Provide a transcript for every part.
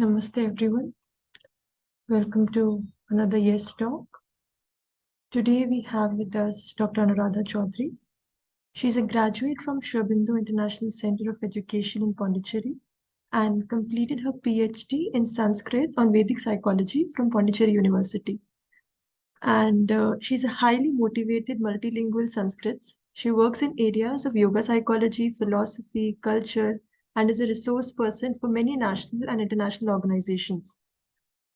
Namaste everyone. Welcome to another Yes Talk. Today we have with us Dr. Anuradha Choudry. She is a graduate from Aurobindo International Center of Education in Pondicherry and completed her PhD in Sanskrit on Vedic psychology from Pondicherry University. And she's a highly motivated multilingual Sanskrit. She works in areas of yoga psychology, philosophy, culture, and is a resource person for many national and international organizations.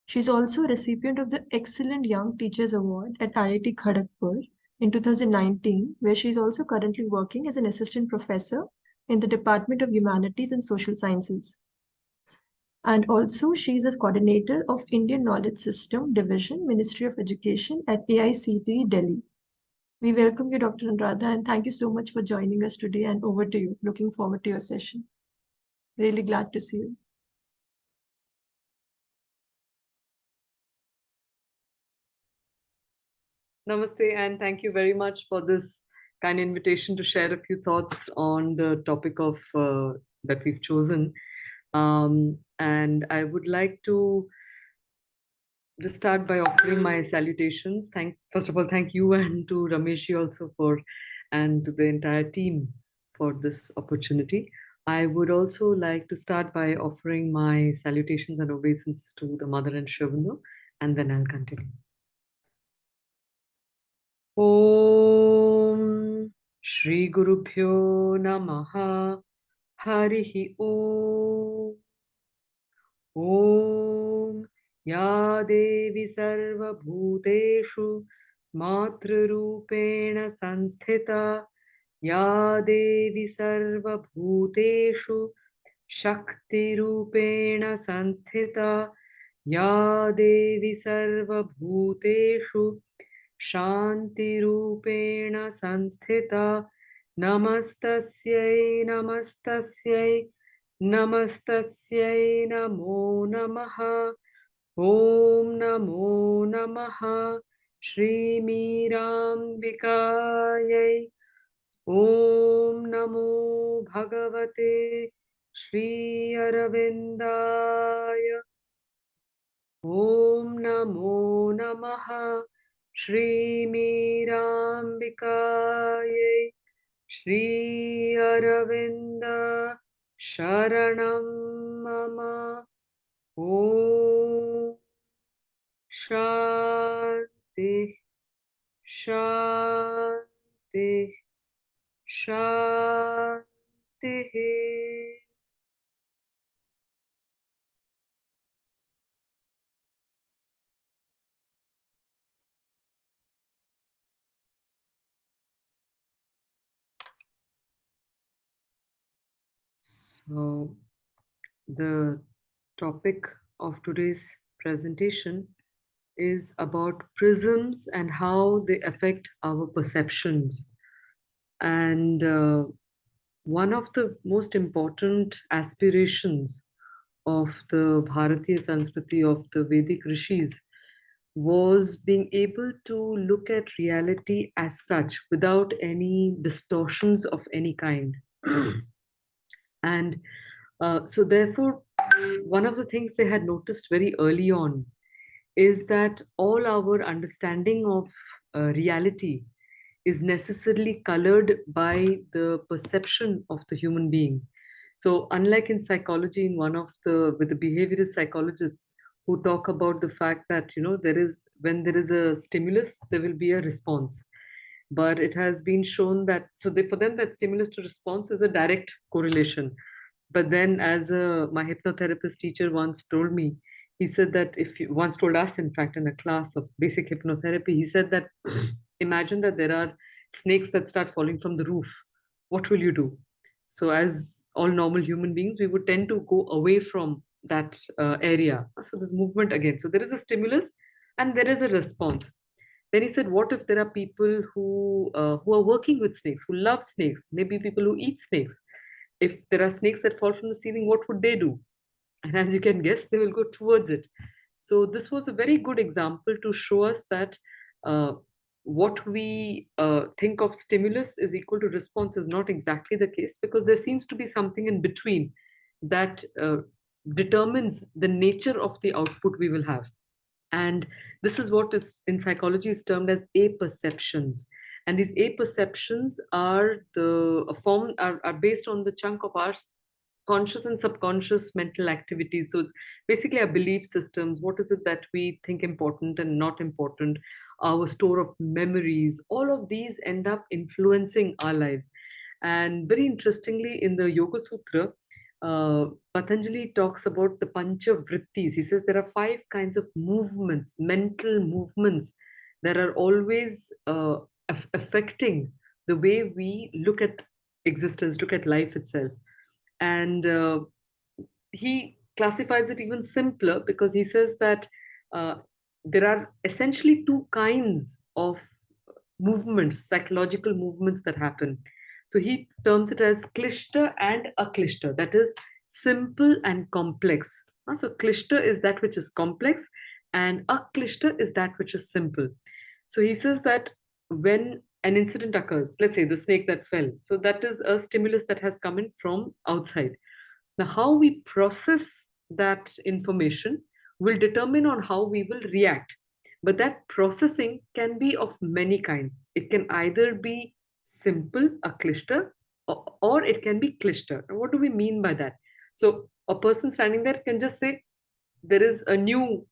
She's also a recipient of the Excellent Young Teachers Award at IIT Kharagpur in 2019, where she is also currently working as an assistant professor in the Department of Humanities and Social Sciences. And also, she is a coordinator of Indian Knowledge System Division, Ministry of Education at AICTE, Delhi. We welcome you, Dr. Anuradha, and thank you so much for joining us today. And over to you. Looking forward to your session. Really glad to see you. Namaste, and thank you very much for this kind invitation to share a few thoughts on the topic of that we've chosen. And I would like to just start by offering my salutations. First of all, thank you and to Rameshi also and to the entire team for this opportunity. I would also like to start by offering my salutations and obeisances to the Mother and Aurobindo, and then I'll continue. Om Shri Gurubhyo Namaha Harihi Om Om Ya Devi Sarva Bhuteshu Matrurupena Sanstita Ya Devi Sarva Bhuteshu Shakti Rupena Sanstita Ya Devi Sarva Bhuteshu Shantirupena Sanstita Namastasyai Namastasyai Namastasyai Namo Namaha Om Namo Namaha Shri Mirambikayai Om Namo Bhagavate Shri Aravindaya Om Namo Namaha Shri Mirambikayai Shri Aravinda Sharanam Mama Om Shanti Shanti Shanti. So, the topic of today's presentation is about prisms and how they affect our perceptions. And one of the most important aspirations of the Bharatiya Sanskriti of the Vedic rishis was being able to look at reality as such without any distortions of any kind. And so, therefore, one of the things they had noticed very early on is that all our understanding of reality is necessarily colored by the perception of the human being. So, unlike in psychology, with the behaviorist psychologists who talk about the fact that when there is a stimulus, there will be a response. But it has been shown that for them that stimulus to response is a direct correlation. But then, as my hypnotherapist teacher once told me, he said that if you once told us, in fact, in a class of basic hypnotherapy, he said that imagine that there are snakes that start falling from the roof. What will you do? So, as all normal human beings, we would tend to go away from that area. So, this movement again. So, there is a stimulus and there is a response. Then he said, what if there are people who are working with snakes, who love snakes, maybe people who eat snakes? If there are snakes that fall from the ceiling, what would they do? And as you can guess, they will go towards it. So this was a very good example to show us that what we think of stimulus is equal to response is not exactly the case, because there seems to be something in between that determines the nature of the output we will have. And this is what is in psychology is termed as apperceptions. And these apperceptions are are based on the chunk of our conscious and subconscious mental activities. So it's basically our belief systems. What is it that we think important and not important? Our store of memories. All of these end up influencing our lives. And very interestingly, in the Yoga Sutra, Patanjali talks about the pancha vrittis. He says there are five kinds of movements, mental movements, that are always affecting the way we look at existence, look at life itself. And he classifies it even simpler because he says that uh, there are essentially two kinds of movements, psychological movements that happen. So he terms it as klishta and aklishta, that is simple and complex. So klishta is that which is complex, and aklishta is that which is simple. So he says that when an incident occurs, let's say the snake that fell, so that is a stimulus that has come in from outside. Now, how we process that information will determine on how we will react. But that processing can be of many kinds. It can either be simple, a klishta, or it can be klishta. Now, what do we mean by that? So a person standing there can just say, there is a new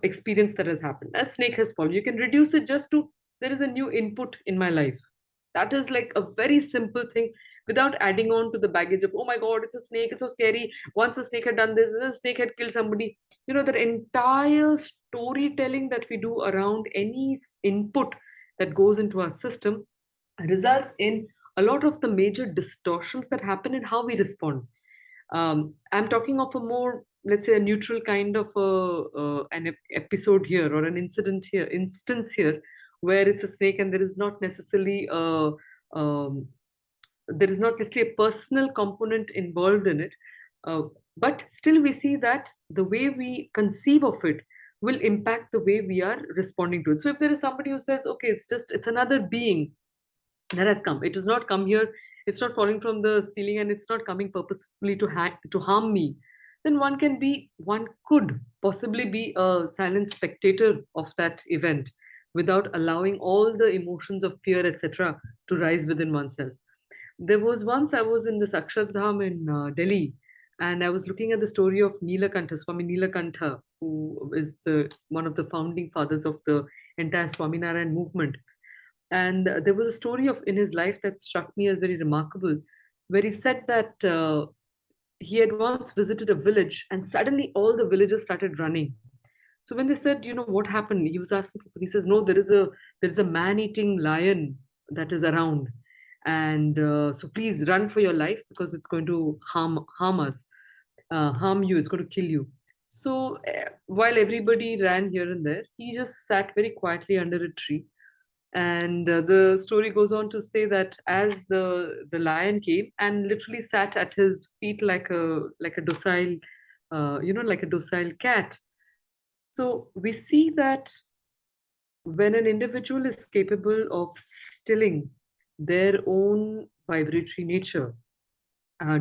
experience that has happened. A snake has fallen. You can reduce it just to, there is a new input in my life. That is like a very simple thing, without adding on to the baggage of, oh my god, it's a snake, it's so scary, once a snake had done this, a snake had killed somebody. That entire storytelling that we do around any input that goes into our system results in a lot of the major distortions that happen in how we respond. I'm talking of a more, let's say, a neutral kind of an episode here, or an instance here, where it's a snake and um, there is not necessarily a personal component involved in it. Uh, but still, we see that the way we conceive of it will impact the way we are responding to it. So if there is somebody who says, okay, it's another being that has come. It does not come here. It's not falling from the ceiling, and it's not coming purposefully to harm me. Then one could possibly be a silent spectator of that event, without allowing all the emotions of fear, etc., to rise within oneself. There was once I was in this Akshardham in Delhi, and I was looking at the story of Nilakantha, Swami Nilakantha, who is the one of the founding fathers of the entire Swaminarayan movement. And there was a story of in his life that struck me as very remarkable, where he said that he had once visited a village, and suddenly all the villagers started running. So when they said, what happened, he was asking people. He says, no, there is a man-eating lion that is around, and so please run for your life, because it's going to harm us, harm you. It's going to kill you. So while everybody ran here and there, he just sat very quietly under a tree. And the story goes on to say that as the lion came and literally sat at his feet like a docile, like a docile cat. So we see that when an individual is capable of stilling their own vibratory nature,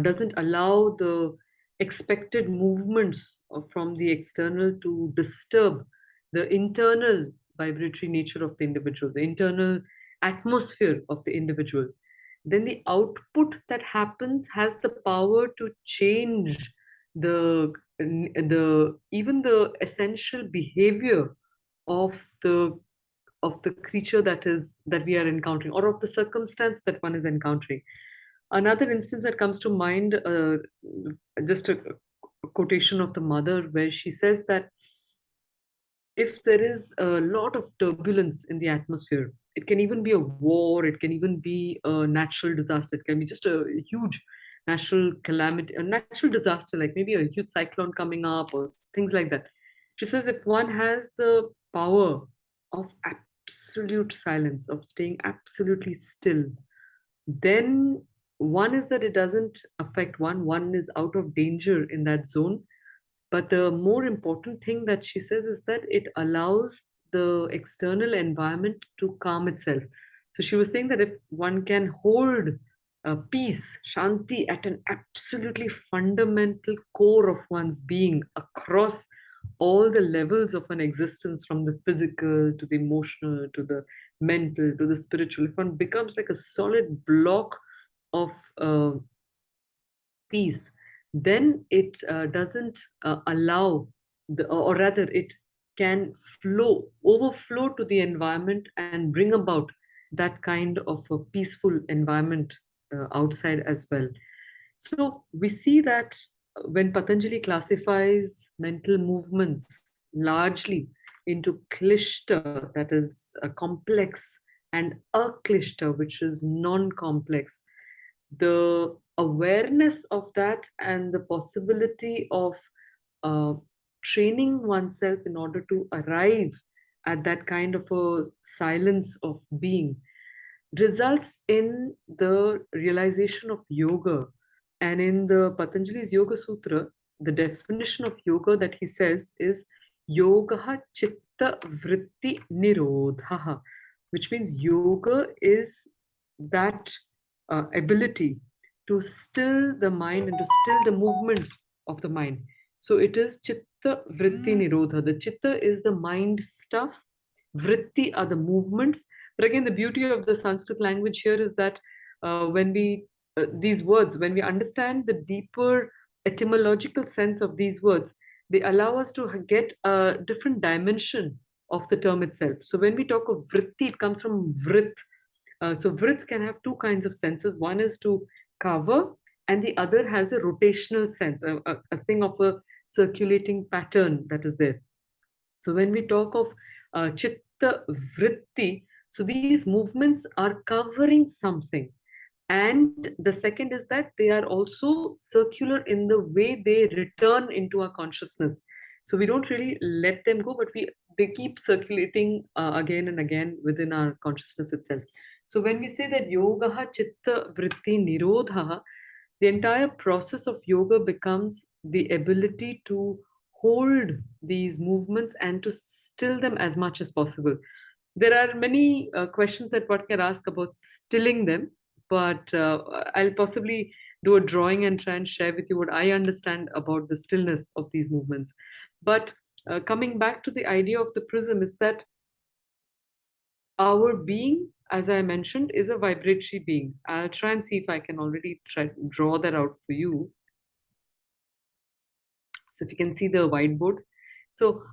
doesn't allow the expected movements from the external to disturb the internal vibratory nature of the individual, the internal atmosphere of the individual, then the output that happens has the power to change the even the essential behavior of the creature that we are encountering, or of the circumstance that one is encountering. Another instance that comes to mind, just a quotation of the mother, where she says that if there is a lot of turbulence in the atmosphere, it can even be a war, it can even be a natural disaster, it can be just a huge natural calamity, a natural disaster, like maybe a huge cyclone coming up or things like that. She says if one has the power of absolute silence, of staying absolutely still, then one is that it doesn't affect one is out of danger in that zone. But the more important thing that she says is that it allows the external environment to calm itself. So she was saying that if one can hold peace, shanti at an absolutely fundamental core of one's being across all the levels of an existence, from the physical to the emotional to the mental to the spiritual. If one becomes like a solid block of peace, then it doesn't allow or rather, it can overflow to the environment and bring about that kind of a peaceful environment outside as well. So we see that when Patanjali classifies mental movements largely into klishta, that is a complex, and aklishta, which is non-complex, the awareness of that and the possibility of uh, training oneself in order to arrive at that kind of a silence of being results in the realization of yoga. And in the Patanjali's Yoga Sutra, the definition of yoga that he says is yoga chitta vritti nirodha, which means yoga is that ability to still the mind and to still the movements of the mind. So it is chitta vritti nirodha. The chitta is the mind stuff, vritti are the movements. But again, the beauty of the Sanskrit language here is that when we these words, when we understand the deeper etymological sense of these words, they allow us to get a different dimension of the term itself. So when we talk of vritti, it comes from vrit. So vrit can have two kinds of senses. One is to cover, and the other has a rotational sense, a thing of a circulating pattern that is there. So when we talk of chitta vritti, so these movements are covering something. And the second is that they are also circular in the way they return into our consciousness. So we don't really let them go, but they keep circulating again and again within our consciousness itself. So when we say that yoga chitta vritti nirodha, the entire process of yoga becomes the ability to hold these movements and to still them as much as possible. There are many questions that one can ask about stilling them, but I'll possibly do a drawing and try and share with you what I understand about the stillness of these movements. But coming back to the idea of the prism, is that our being, as I mentioned, is a vibratory being. I'll try and see if I can already try draw that out for you. So if you can see the whiteboard. So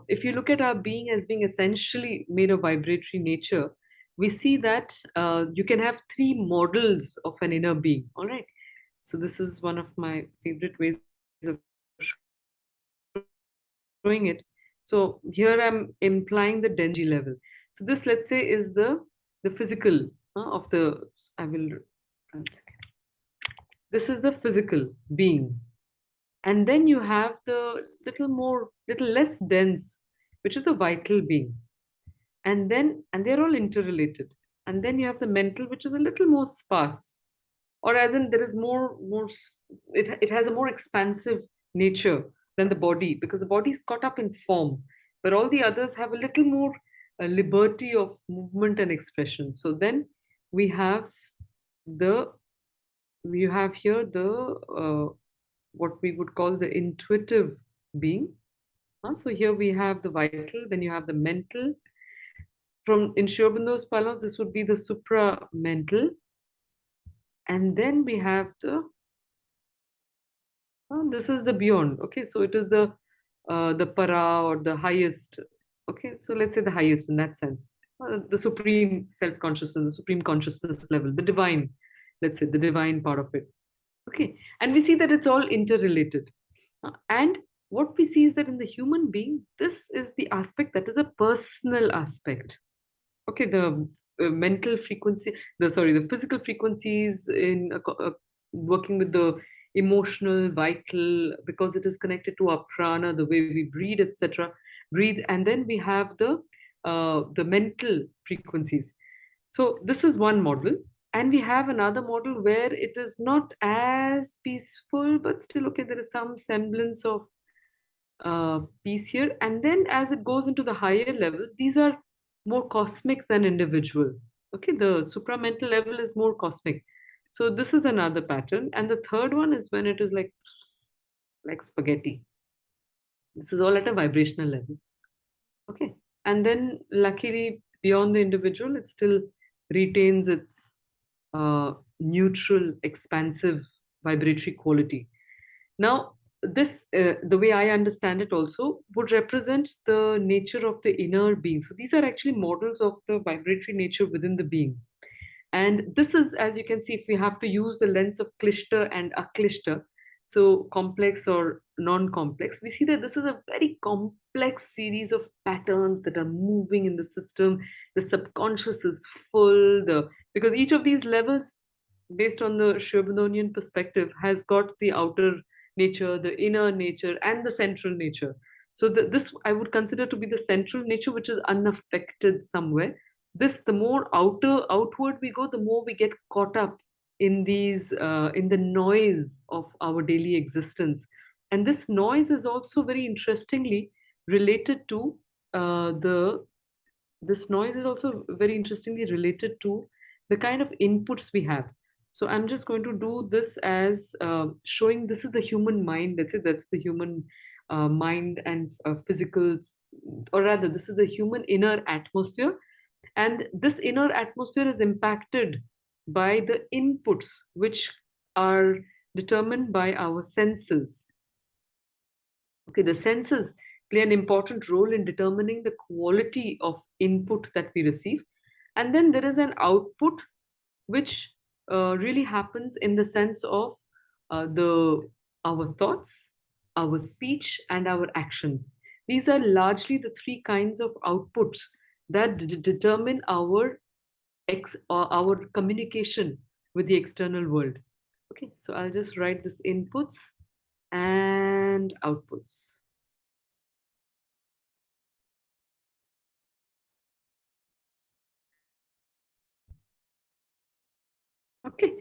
if you look at our being as being essentially made of vibratory nature, we see that you can have three models of an inner being. All right. So this is one of my favorite ways of showing it. So here I'm implying the Denji level. So this, let's say, is the physical of the. I will. This is the physical being, and then you have the little less dense, which is the vital being, and they're all interrelated. And then you have the mental, which is a little more sparse, or as in there is it has a more expansive nature than the body, because the body is caught up in form, but all the others have a little more liberty of movement and expression. So then we have the we have here the what we would call the intuitive being. So here we have the vital, then you have the mental. From in Aurobindo parlance, this would be the supramental, and then we have this is the beyond. Okay, so it is the para, or the highest. Okay, so let's say the highest in that sense, the supreme self consciousness, the supreme consciousness level, the divine. Let's say the divine part of it. Okay, and we see that it's all interrelated. And what we see is that in the human being, this is the aspect that is a personal aspect. Okay, the mental frequency, the physical frequencies in working with the emotional, vital, because it is connected to our prana, the way we breathe, etc. Breathe, and then we have the mental frequencies. So this is one model. And we have another model where it is not as peaceful, but still, okay, there is some semblance of peace here. And then as it goes into the higher levels, these are more cosmic than individual. Okay, the supramental level is more cosmic. So this is another pattern. And the third one is when it is like spaghetti. This is all at a vibrational level. Okay. And then luckily beyond the individual, it still retains its neutral, expansive vibratory quality. Now, this, the way I understand it also, would represent the nature of the inner being. So these are actually models of the vibratory nature within the being. And this is, as you can see, if we have to use the lens of klishta and aklishta, so complex or non-complex, we see that this is a very complex series of patterns that are moving in the system. The subconscious is full, because each of these levels, based on the Shobandonian perspective, has got the outer nature, the inner nature, and the central nature. So this I would consider to be the central nature, which is unaffected somewhere. This, the more outward we go, the more we get caught up in these in the noise of our daily existence. And this noise is also very interestingly related to the this noise is also very interestingly related to the kind of inputs we have. So I'm just going to do this as showing this is the human mind. Let's say that's the human mind and physical, or rather this is the human inner atmosphere. And this inner atmosphere is impacted by the inputs which are determined by our senses. Okay, the senses play an important role in determining the quality of input that we receive. And then there is an output which really happens in the sense of the our thoughts, our speech, and our actions. These are largely the three kinds of outputs that determine our communication with the external world. Okay, so I'll just write this inputs and outputs. Okay,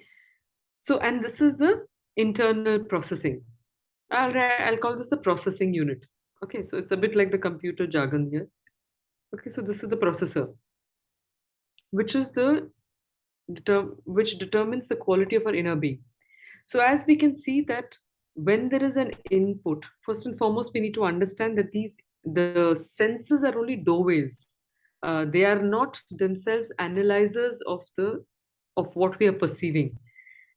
so and this is the internal processing. I'll call this the processing unit. Okay, so it's a bit like the computer jargon here. Okay, so this is the processor, which is which determines the quality of our inner being. So as we can see that when there is an input, first and foremost, we need to understand that the senses are only doorways. They are not themselves analyzers of what we are perceiving.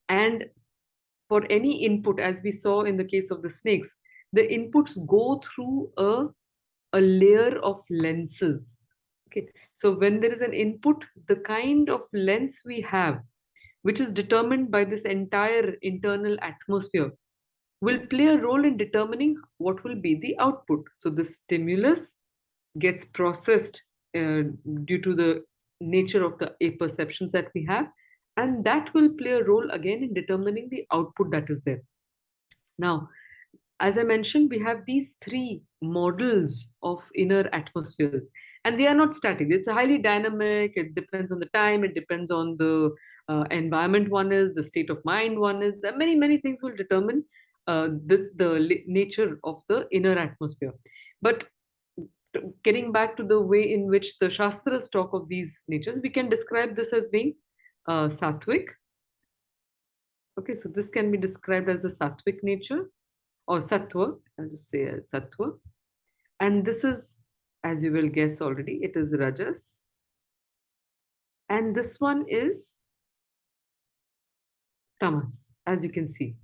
And for any input, as we saw in the case of the snakes, the inputs go through a layer of lenses. Okay, so when there is an input, the kind of lens we have, which is determined by this entire internal atmosphere, will play a role in determining what will be the output. So the stimulus gets processed due to the nature of the perceptions that we have, and that will play a role again in determining the output that is there. Now, as I mentioned, we have these three models of inner atmospheres, and they are not static. It's highly dynamic. It depends on the time. It depends on the environment one is, the state of mind one is. There are many things will determine the nature of the inner atmosphere. But getting back to the way in which the Shastras talk of these natures, we can describe this as being sattvic. Okay, so this can be described as the sattvic nature or sattva. I'll just say sattva. And this is, as you will guess already, it is rajas. And this one is tamas, as you can see.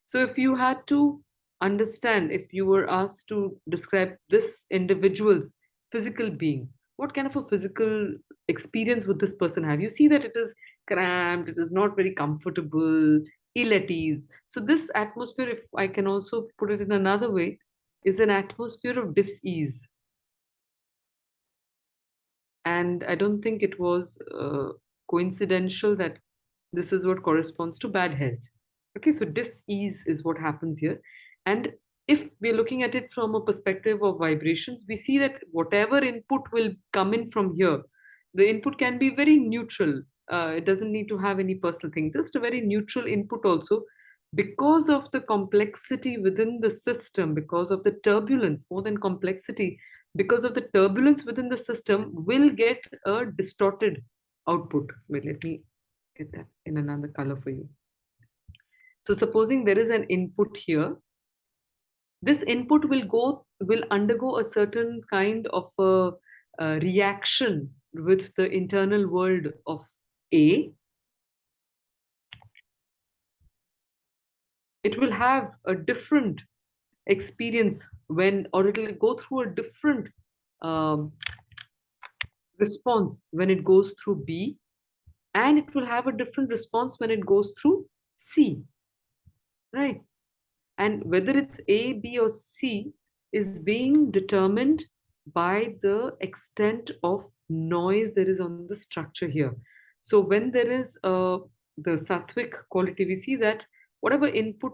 So if you had to understand, if you were asked to describe this individual's physical being, what kind of a physical experience would this person have? You see that it is cramped, it is not very comfortable, ill at ease. So this atmosphere, if I can also put it in another way, is an atmosphere of dis-ease. And I don't think it was coincidental that this is what corresponds to bad health. Okay, so dis-ease is what happens here. And if we're looking at it from a perspective of vibrations, we see that whatever input will come in from here, the input can be very neutral. It doesn't need to have any personal thing, just a very neutral input also, because of the complexity within the system, because of the turbulence, more than complexity, because of the turbulence within the system, will get a distorted output. Wait, let me get that in another color for you. So supposing there is an input here, this input will undergo a certain kind of a reaction with the internal world of A. It will have a different experience when, or it will go through a different um, response when it goes through B, and it will have a different response when it goes through C, right? And whether it's A, B, or C is being determined by the extent of noise there is on the structure here. So when there is the sattvic quality, we see that whatever input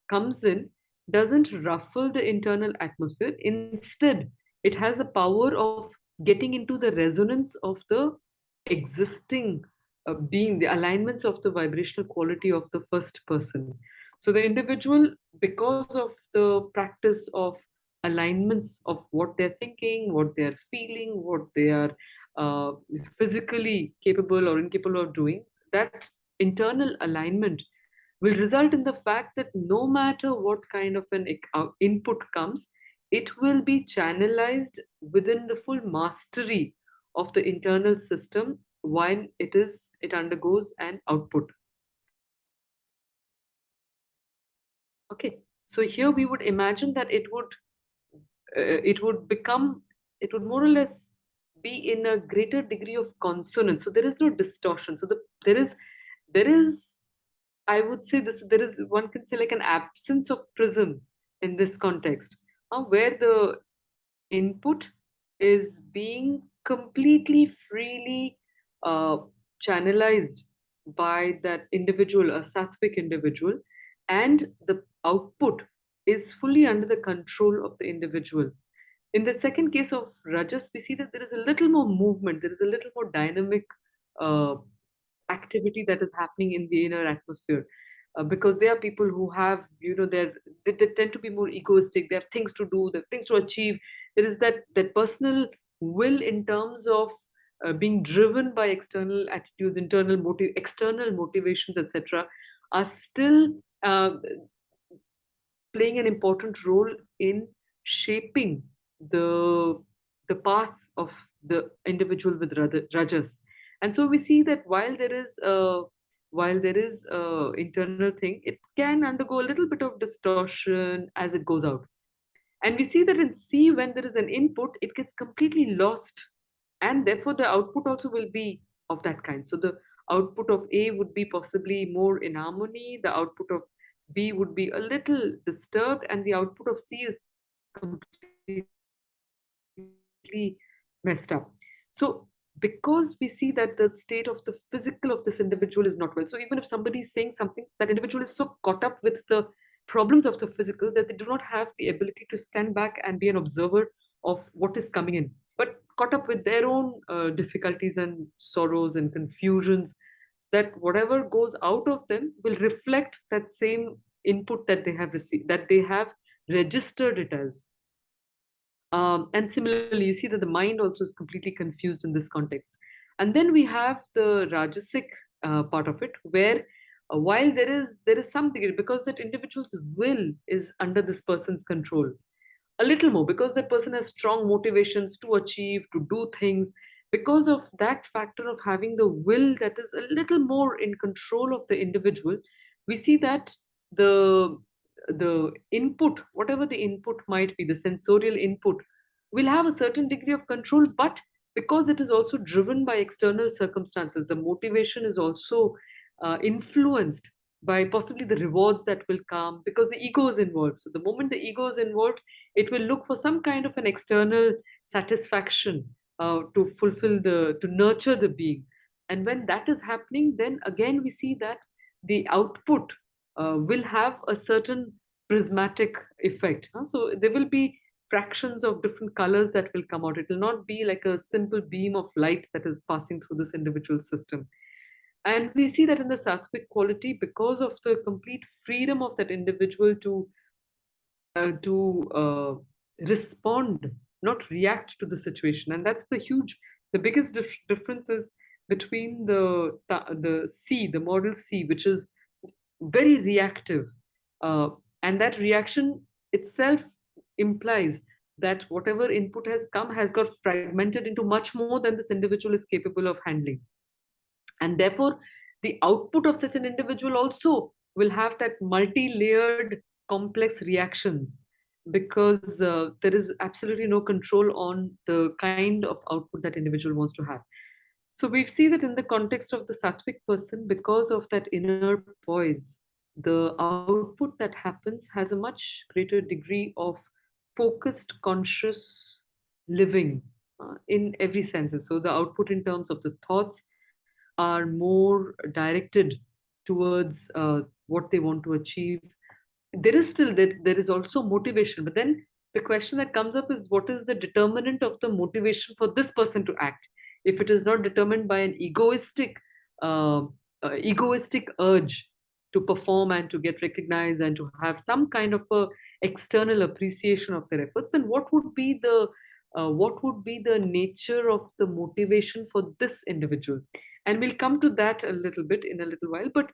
comes in doesn't ruffle the internal atmosphere. Instead, it has the power of getting into the resonance of the existing being, the alignments of the vibrational quality of the first person. So the individual, because of the practice of alignments of what they're thinking, what they're feeling, what they are uh, physically capable or incapable of doing, that internal alignment will result in the fact that no matter what kind of an input comes, it will be channelized within the full mastery of the internal system when it undergoes an output. Okay, so here we would imagine that it would become, it would more or less be in a greater degree of consonance. So there is no distortion. So there is, I would say this, there is, one can say, like an absence of prism in this context, where the input is being completely freely uh, channelized by that individual, a sattvic individual, and the output is fully under the control of the individual. In the second case of Rajas, we see that there is a little more movement, there is a little more dynamic uh, activity that is happening in the inner atmosphere. Because there are people who have, they tend to be more egoistic. They have things to do, they have things to achieve. There is that personal will in terms of being driven by external attitudes, external motivations, etc., are still playing an important role in shaping the the path of the individual with rajas. And so we see that while there is a internal thing, it can undergo a little bit of distortion as it goes out. And we see that in C, when there is an input, it gets completely lost. And therefore, the output also will be of that kind. So the output of A would be possibly more in harmony, the output of B would be a little disturbed, and the output of C is completely messed up. So because we see that the state of the physical of this individual is not well, so even if somebody is saying something, that individual is so caught up with the problems of the physical that they do not have the ability to stand back and be an observer of what is coming in, but caught up with their own difficulties and sorrows and confusions, that whatever goes out of them will reflect that same input that they have received, that they have registered it as. And similarly, you see that the mind also is completely confused in this context. And then we have the Rajasic part of it, where while there is some degree, because that individual's will is under this person's control, a little more, because that person has strong motivations to achieve, to do things. Because of that factor of having the will that is a little more in control of the individual, we see that the the input, whatever the input might be, the sensorial input, will have a certain degree of control. But because it is also driven by external circumstances, the motivation is also influenced by possibly the rewards that will come, because the ego is involved. So the moment the ego is involved, it will look for some kind of an external satisfaction to nurture the being. And when that is happening, then again we see that the output will have a certain prismatic effect. So there will be fractions of different colors that will come out. It will not be like a simple beam of light that is passing through this individual system. And we see that in the sattvic quality, because of the complete freedom of that individual to respond, not react to the situation. And that's the biggest difference is between the C, the model C, which is very reactive. And that reaction itself implies that whatever input has come has got fragmented into much more than this individual is capable of handling. And therefore, the output of such an individual also will have that multi-layered complex reactions, because there is absolutely no control on the kind of output that individual wants to have. So we see that in the context of the sattvic person, because of that inner poise, the output that happens has a much greater degree of focused, conscious living in every sense. So the output in terms of the thoughts are more directed towards what they want to achieve. There is still there is also motivation, but then the question that comes up is, what is the determinant of the motivation for this person to act? If it is not determined by an uh, egoistic urge to perform and to get recognized and to have some kind of a external appreciation of their efforts, then what would be the nature of the motivation for this individual? And we'll come to that a little bit in a little while. But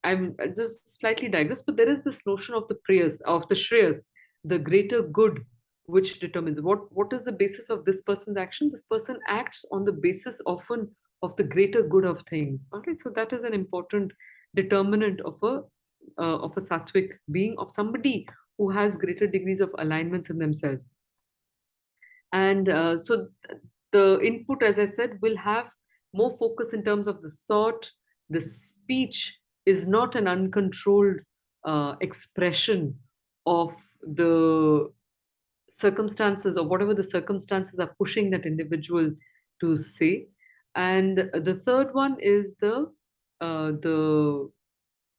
I'm just slightly digress, but there is this notion of the prayers, of the shreyas, the greater good, which determines what is the basis of this person's action. This person acts on the basis often of the greater good of things. All right, so that is an important determinant of a sattvic being, of somebody who has greater degrees of alignments in themselves. And so the input, as I said, will have more focus in terms of the thought. The speech is not an uncontrolled expression of the circumstances, or whatever the circumstances are pushing that individual to say. And the third one is uh, the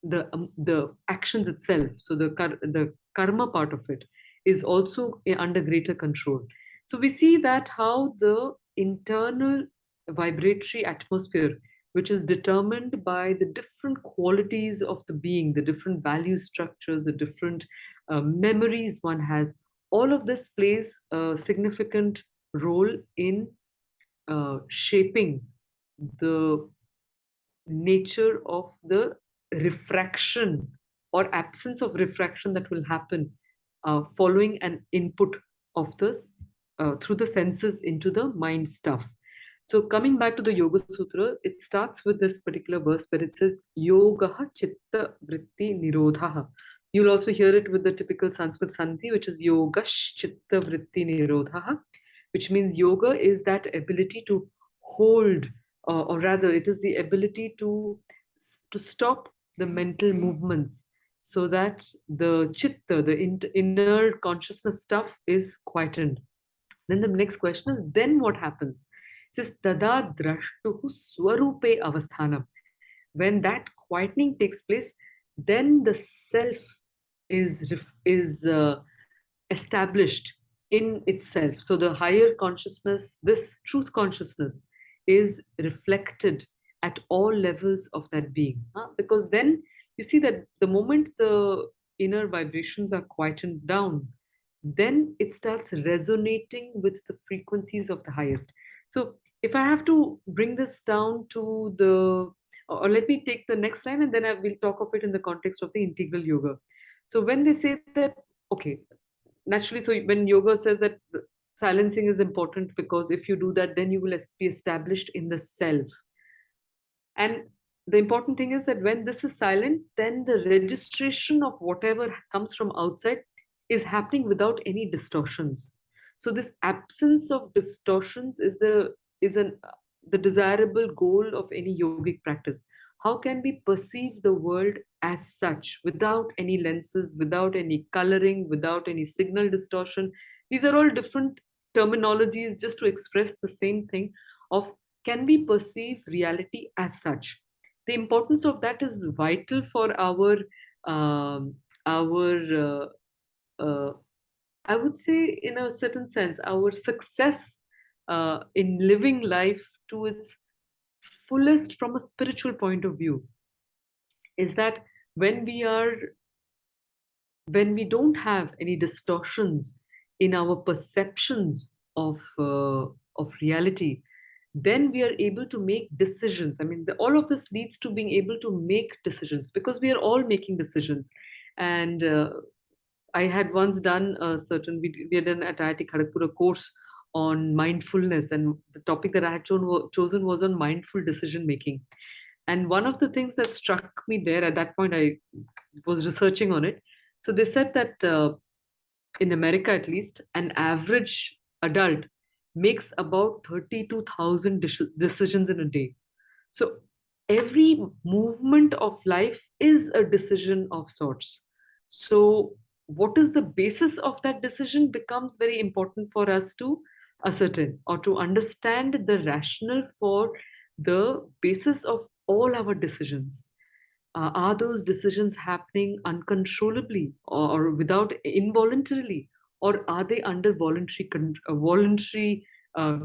the actions itself. So the karma part of it is also under greater control. So we see that how the internal vibratory atmosphere, which is determined by the different qualities of the being, the different value structures, the different memories one has, all of this plays a significant role in shaping the nature of the refraction or absence of refraction that will happen following an input of the through the senses into the mind stuff. So coming back to the Yoga Sutra, it starts with this particular verse where it says Yogaha Chitta Vritti Nirodhaha. You'll also hear it with the typical Sanskrit Sandhi, which is Yogash Chitta Vritti Nirodhaha, which means yoga is that ability to hold, or rather, it is the ability to stop the mental movements, so that the chitta, the inner consciousness stuff, is quietened. Then the next question is, then what happens? It says, Tada drashtuhu swarupe avasthanam. When that quietening takes place, then the self is established in itself. So the higher consciousness, this truth consciousness, is reflected at all levels of that being. Because then you see that the moment the inner vibrations are quietened down, then it starts resonating with the frequencies of the highest. So if I have to bring this down to the, or let me take the next line, and then I will talk of it in the context of the integral yoga. So when they say that, okay, naturally, so when yoga says that silencing is important, because if you do that, then you will be established in the self. And the important thing is that when this is silent, then the registration of whatever comes from outside is happening without any distortions. So this absence of distortions is the desirable goal of any yogic practice. How can we perceive the world as such, without any lenses, without any coloring, without any signal distortion? These are all different terminologies just to express the same thing of, can we perceive reality as such? The importance of that is vital for our I would say, in a certain sense, our success in living life to its fullest from a spiritual point of view, is that when we are when we don't have any distortions in our perceptions of reality, then we are able to make decisions. I mean, all of this leads to being able to make decisions, because we are all making decisions. And I had once done we had done at IIT Kharagpur a course on mindfulness, and the topic that I had chosen was on mindful decision making. And one of the things that struck me there at that point, I was researching on it. So they said that in America, at least, an average adult makes about 32,000 decisions in a day. So every movement of life is a decision of sorts. So, what is the basis of that decision becomes very important for us to ascertain or to understand the rationale for the basis of all our decisions. Are those decisions happening uncontrollably, or without involuntarily, or are they under voluntary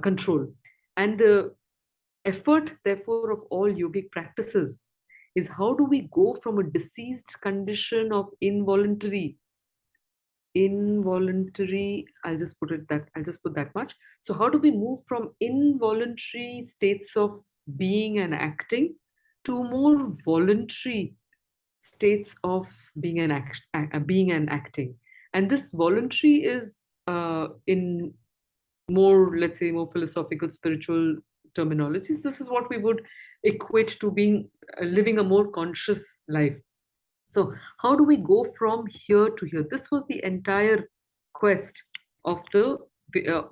control? And the effort, therefore, of all yogic practices is how do we go from a diseased condition of involuntary, I'll just put that much. So how do we move from involuntary states of being and acting to more voluntary states of being and acting? And this voluntary is in more, let's say, more philosophical, spiritual terminologies, this is what we would equate to being living a more conscious life. So how do we go from here to here? This was the entire quest of the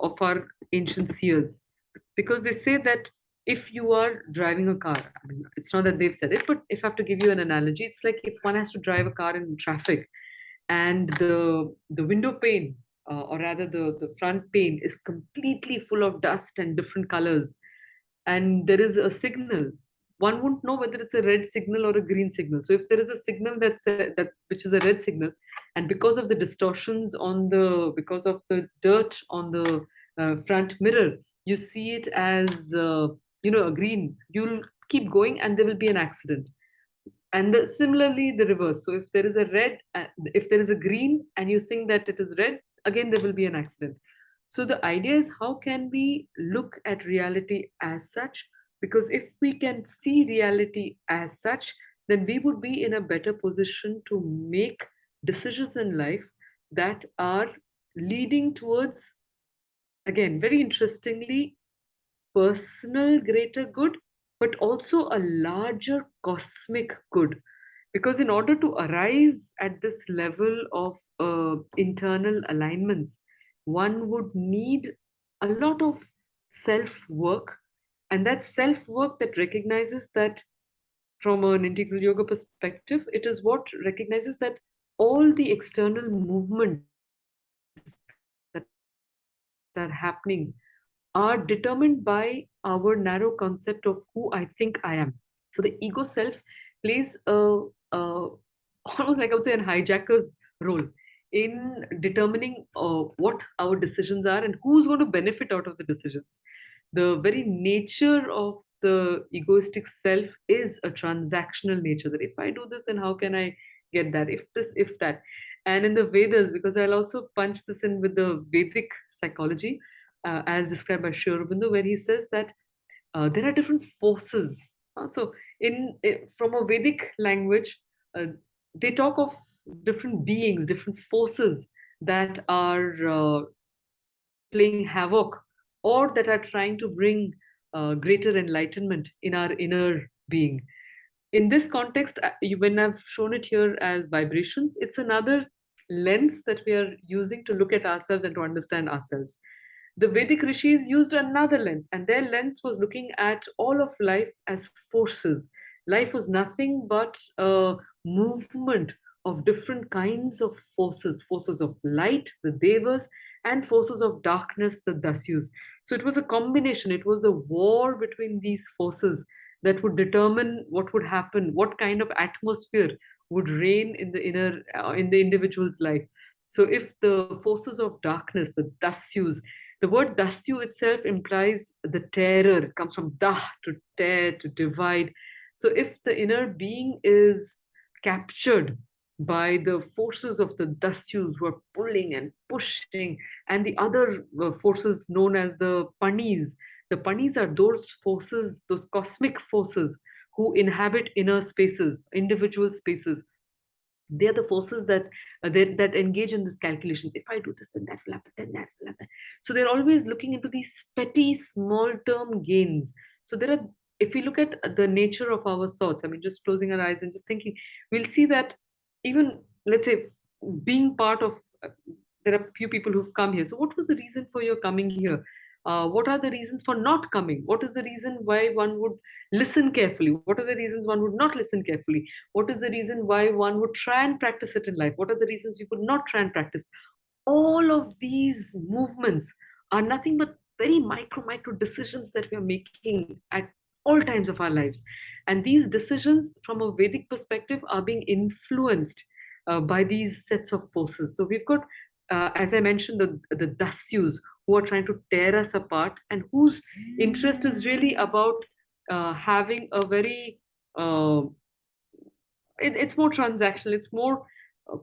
of our ancient seers, because they say that if you are driving a car, I mean, it's not that they've said it, but if I have to give you an analogy, it's like if one has to drive a car in traffic, and the window pane, or rather the front pane, is completely full of dust and different colors, and there is a signal, one won't know whether it's a red signal or a green signal. So if there is a signal that which is a red signal, and because of the distortions because of the dirt on the front mirror, you see it as a green, you'll keep going and there will be an accident. And similarly the reverse. So if there is a red, if there is a green and you think that it is red, again there will be an accident. So the idea is, how can we look at reality as such? Because if we can see reality as such, then we would be in a better position to make decisions in life that are leading towards, again, very interestingly, personal greater good, but also a larger cosmic good. Because in order to arrive at this level of internal alignments, one would need a lot of self work. And that self work that recognizes that, from an integral yoga perspective, it is what recognizes that all the external movements that are happening are determined by our narrow concept of who I think I am. So the ego self plays almost like, I would say, an hijacker's role in determining what our decisions are and who's going to benefit out of the decisions. The very nature of the egoistic self is a transactional nature, that if I do this, then how can I get that? If this, if that. And in the Vedas, because I'll also punch this in with the Vedic psychology, as described by Aurobindo, where he says that there are different forces. So, from a Vedic language, uh, they talk of different beings, different forces that are playing havoc, or that are trying to bring greater enlightenment in our inner being. In this context, when I've shown it here as vibrations, it's another lens that we are using to look at ourselves and to understand ourselves. The Vedic rishis used another lens, and their lens was looking at all of life as forces. Life was nothing but a movement of different kinds of forces, forces of light, the devas, and forces of darkness, the dasyus. So it was a combination, it was the war between these forces that would determine what would happen, what kind of atmosphere would reign in the in the individual's life. So if the forces of darkness, the dasyus, the word dasyu itself implies the terror. It comes from dah, to tear, to divide. So if the inner being is captured by the forces of the dasyus who are pulling and pushing, and the other forces known as the panis, The panis are those forces, those cosmic forces who inhabit inner spaces, individual spaces. They are the forces that engage in these calculations. If I do this, then that will happen, then that will happen. So they're always looking into these petty small term gains. So there are, if we look at the nature of our thoughts, I mean, just closing our eyes and just thinking, we'll see that even, let's say, being part of there are few people who've come here. So what was the reason for your coming here? What are the reasons for not coming? What is the reason why one would listen carefully? What are the reasons one would not listen carefully? What is the reason why one would try and practice it in life? What are the reasons we would not try and practice? All of these movements are nothing but very micro decisions that we are making at all times of our lives. And these decisions from a Vedic perspective are being influenced by these sets of forces. So we've got, as I mentioned, the dasyus who are trying to tear us apart, and whose interest is really about having a very it's more transactional. It's more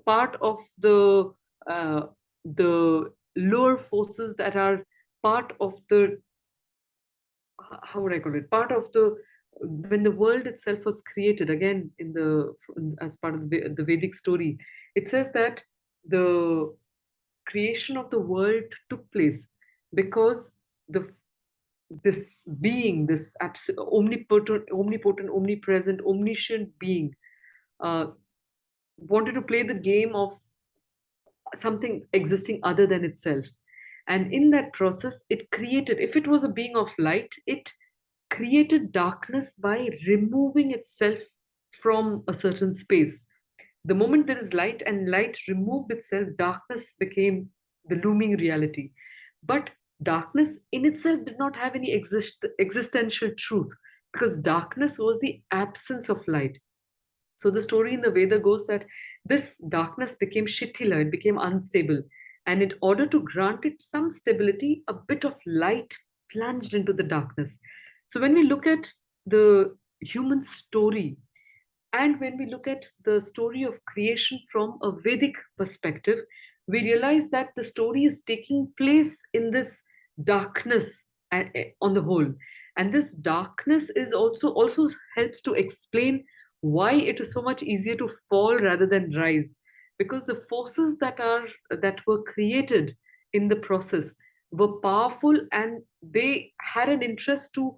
part of uh, the lower forces that are part of the, how would I call it, part of the, when the world itself was created, again in the, as part of the Vedic story, it says that the creation of the world took place because the this being, this omnipotent, omnipresent, omniscient being uh, wanted to play the game of something existing other than itself. And in that process, it created, if it was a being of light, it created darkness by removing itself from a certain space. The moment there is light and light removed itself, darkness became the looming reality. But darkness in itself did not have any existential truth, because darkness was the absence of light. So the story in the Veda goes that this darkness became shitila, it became unstable. And in order to grant it some stability, a bit of light plunged into the darkness. So when we look at the human story, and when we look at the story of creation from a Vedic perspective, we realize that the story is taking place in this darkness on the whole. And this darkness is also helps to explain why it is so much easier to fall rather than rise, because the forces that were created in the process were powerful, and they had an interest to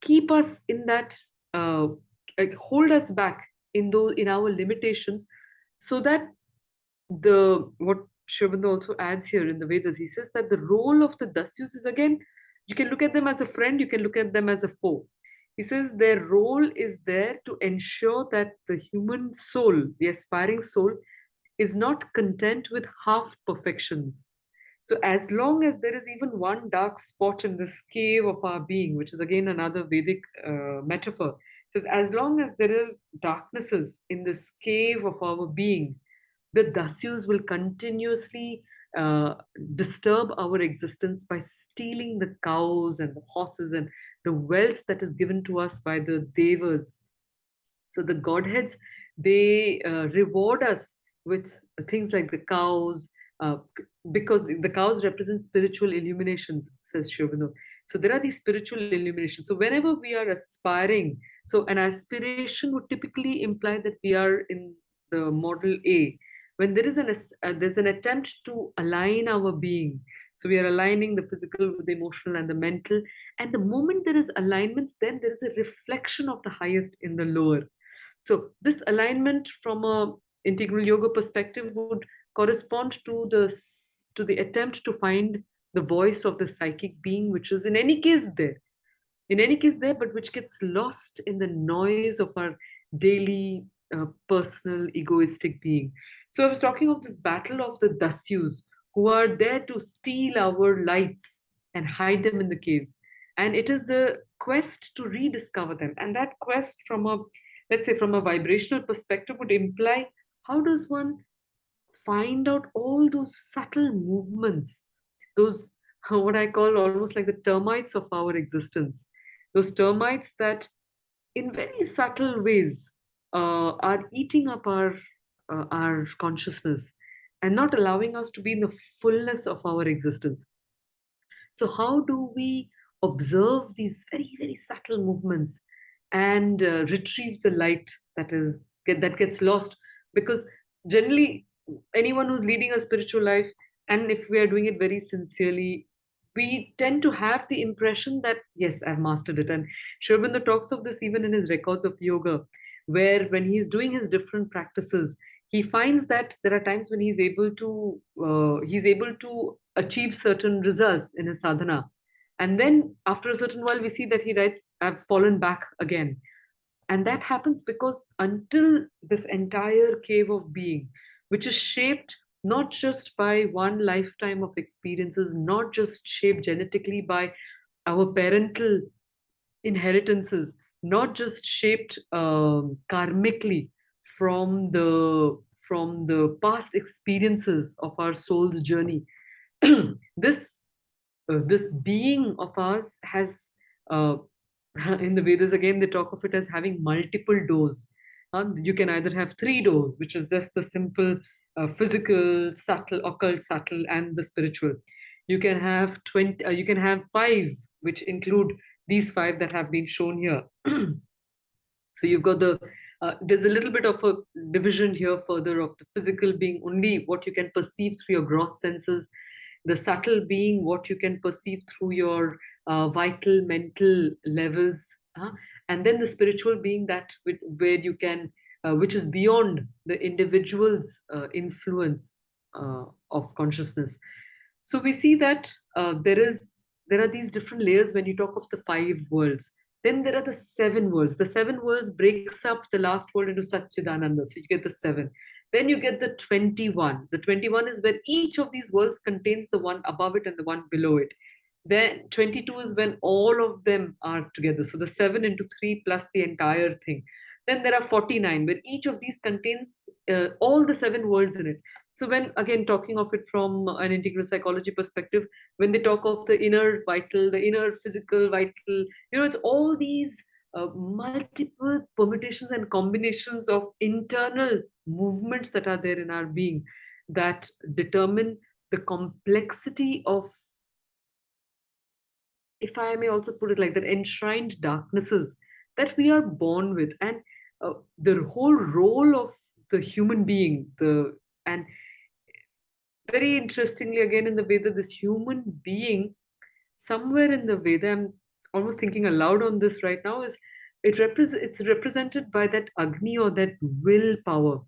keep us in that, like hold us back in those, in our limitations, so that the, what Shravandu also adds here in the Vedas, he says that the role of the dasyus is, again, you can look at them as a friend, you can look at them as a foe. He says their role is there to ensure that the human soul, the aspiring soul, is not content with half perfections. So, as long as there is even one dark spot in this cave of our being, which is again another Vedic metaphor, says as long as there are darknesses in this cave of our being, the dasyus will continuously uh, disturb our existence by stealing the cows and the horses and the wealth that is given to us by the devas. So the godheads, they reward us with things like the cows, uh, because the cows represent spiritual illuminations, says Shobano. So there are these spiritual illuminations. So whenever we are aspiring, so an aspiration would typically imply that we are in the model A. When there is there's an attempt to align our being. So we are aligning the physical with the emotional and the mental. And the moment there is alignments, then there is a reflection of the highest in the lower. So this alignment from a integral yoga perspective would correspond to the attempt to find the voice of the psychic being, which is in any case there, but which gets lost in the noise of our daily personal egoistic being. So I was talking of this battle of the dasyus, who are there to steal our lights and hide them in the caves. And it is the quest to rediscover them. And that quest, from a, let's say, from a vibrational perspective, would imply, how does one find out all those subtle movements, those what I call almost like the termites of our existence, those termites that in very subtle ways are eating up our consciousness and not allowing us to be in the fullness of our existence. So how do we observe these very, very subtle movements and retrieve the light that gets lost. Because generally, anyone who's leading a spiritual life, and if we are doing it very sincerely, we tend to have the impression that yes, I've mastered it. And Sri Aurobindo talks of this even in his records of yoga, where when he's doing his different practices, he finds that there are times when he's able to achieve certain results in his sadhana, and then after a certain while we see that he writes, I've fallen back again. And that happens because until this entire cave of being, which is shaped not just by one lifetime of experiences, not just shaped genetically by our parental inheritances, not just shaped karmically from the past experiences of our soul's journey. this this being of ours has uh, in the Vedas again they talk of it as having multiple doors. You can either have three doors, which is just the simple physical, subtle, occult, subtle, and the spiritual. You can have 20. You can have five, which include these five that have been shown here. So you've got there's a little bit of a division here further of the physical being only what you can perceive through your gross senses, the subtle being what you can perceive through your vital mental levels, and then the spiritual being where you can, which is beyond the individual's influence of consciousness. So we see that there are these different layers when you talk of the five worlds. Then there are the seven worlds. The seven worlds breaks up the last world into Satchidananda. So you get the seven. Then you get the 21. The 21 is where each of these worlds contains the one above it and the one below it. Then 22 is when all of them are together. So the 7 into 3 plus the entire thing. Then there are 49, where each of these contains all the seven worlds in it. So when, again, talking of it from an integral psychology perspective, when they talk of the inner vital, the inner physical vital, it's all these multiple permutations and combinations of internal movements that are there in our being that determine the complexity of, if I may also put it like that, enshrined darknesses that we are born with. And the whole role of the human being, and very interestingly, again in the Veda, this human being, somewhere in the Veda, I'm almost thinking aloud on this right now, is it's represented by that Agni, or that willpower.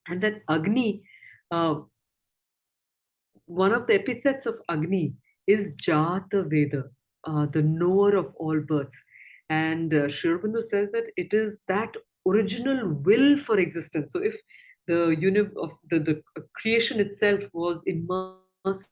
And that Agni, uh, one of the epithets of Agni is Jata Veda, the knower of all births. And Sri Aurobindo says that it is that original will for existence. So if the creation itself was immersed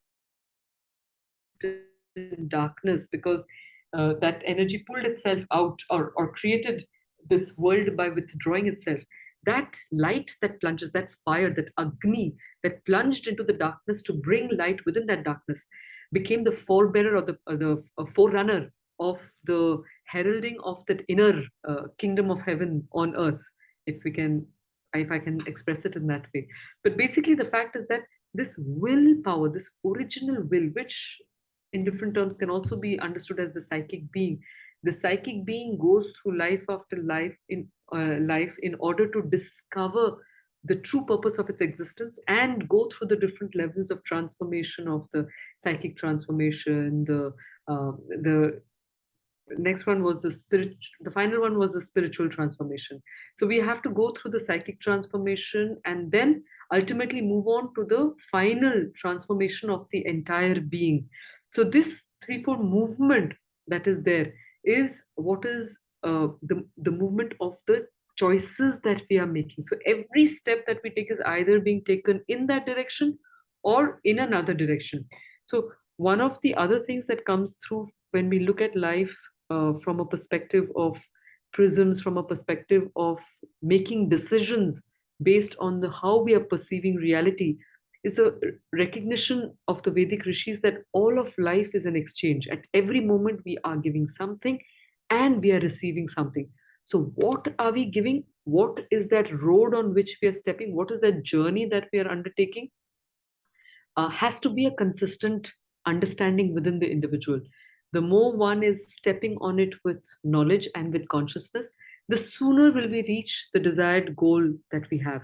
in darkness because that energy pulled itself out, or created this world by withdrawing itself, that light that plunges, that fire, that Agni that plunged into the darkness to bring light within that darkness, became the forebearer, or the forerunner of the heralding of that inner kingdom of heaven on earth, if we can, if I can express it in that way. But basically, the fact is that this willpower, this original will, which in different terms can also be understood as the psychic being. The psychic being goes through life after life in order to discover the true purpose of its existence and go through the different levels of transformation of the psychic transformation. The next one was the final one was the spiritual transformation. So we have to go through the psychic transformation and then ultimately move on to the final transformation of the entire being. So this threefold movement that is there is what is the movement of the choices that we are making. So every step that we take is either being taken in that direction or in another direction. So one of the other things that comes through when we look at life from a perspective of prisms, from a perspective of making decisions based on how we are perceiving reality, is a recognition of the Vedic rishis that all of life is an exchange. At every moment, we are giving something and we are receiving something. So, what are we giving? What is that road on which we are stepping? What is that journey that we are undertaking? Has to be a consistent understanding within the individual. the more one is stepping on it with knowledge and with consciousness, the sooner will we reach the desired goal that we have.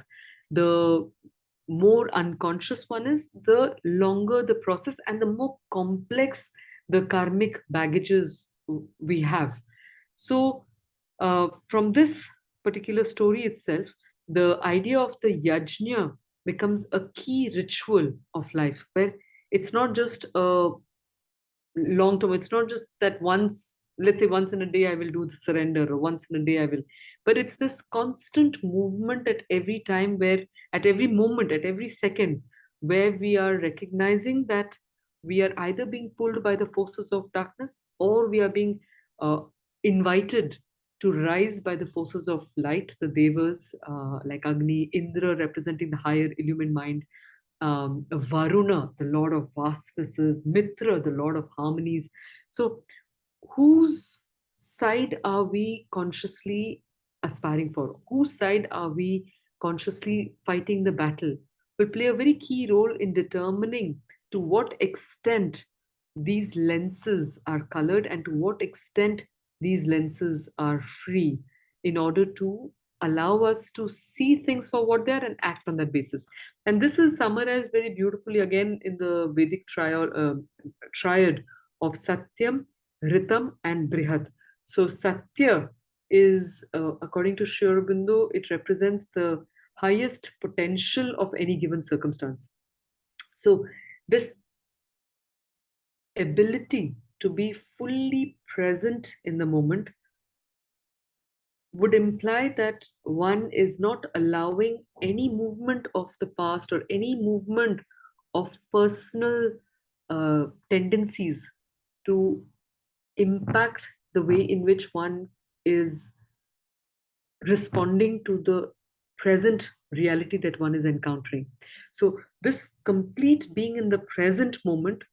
The more unconscious one is, the longer the process and the more complex the karmic baggages we have. So, from this particular story itself, the idea of the yajna becomes a key ritual of life, where it's not just a long term. It's not just that once, let's say once in a day I will do the surrender, or once in a day I will, but it's this constant movement at every time, where at every moment, at every second, where we are recognizing that we are either being pulled by the forces of darkness, or we are being uh, invited to rise by the forces of light, the devas, like Agni, Indra representing the higher illumined mind, Varuna, the lord of vastnesses, Mitra, the lord of harmonies. So, whose side are we consciously aspiring for? Whose side are we consciously fighting the battle? Will play a very key role in determining to what extent these lenses are colored and to what extent these lenses are free, in order to allow us to see things for what they are and act on that basis. And this is summarized very beautifully again in the Vedic triad of Satyam, Ritam, and Brihat. So Satya is, according to Sri Aurobindo, it represents the highest potential of any given circumstance. So this ability to be fully present in the moment would imply that one is not allowing any movement of the past or any movement of personal tendencies to impact the way in which one is responding to the present reality that one is encountering. So, this complete being in the present moment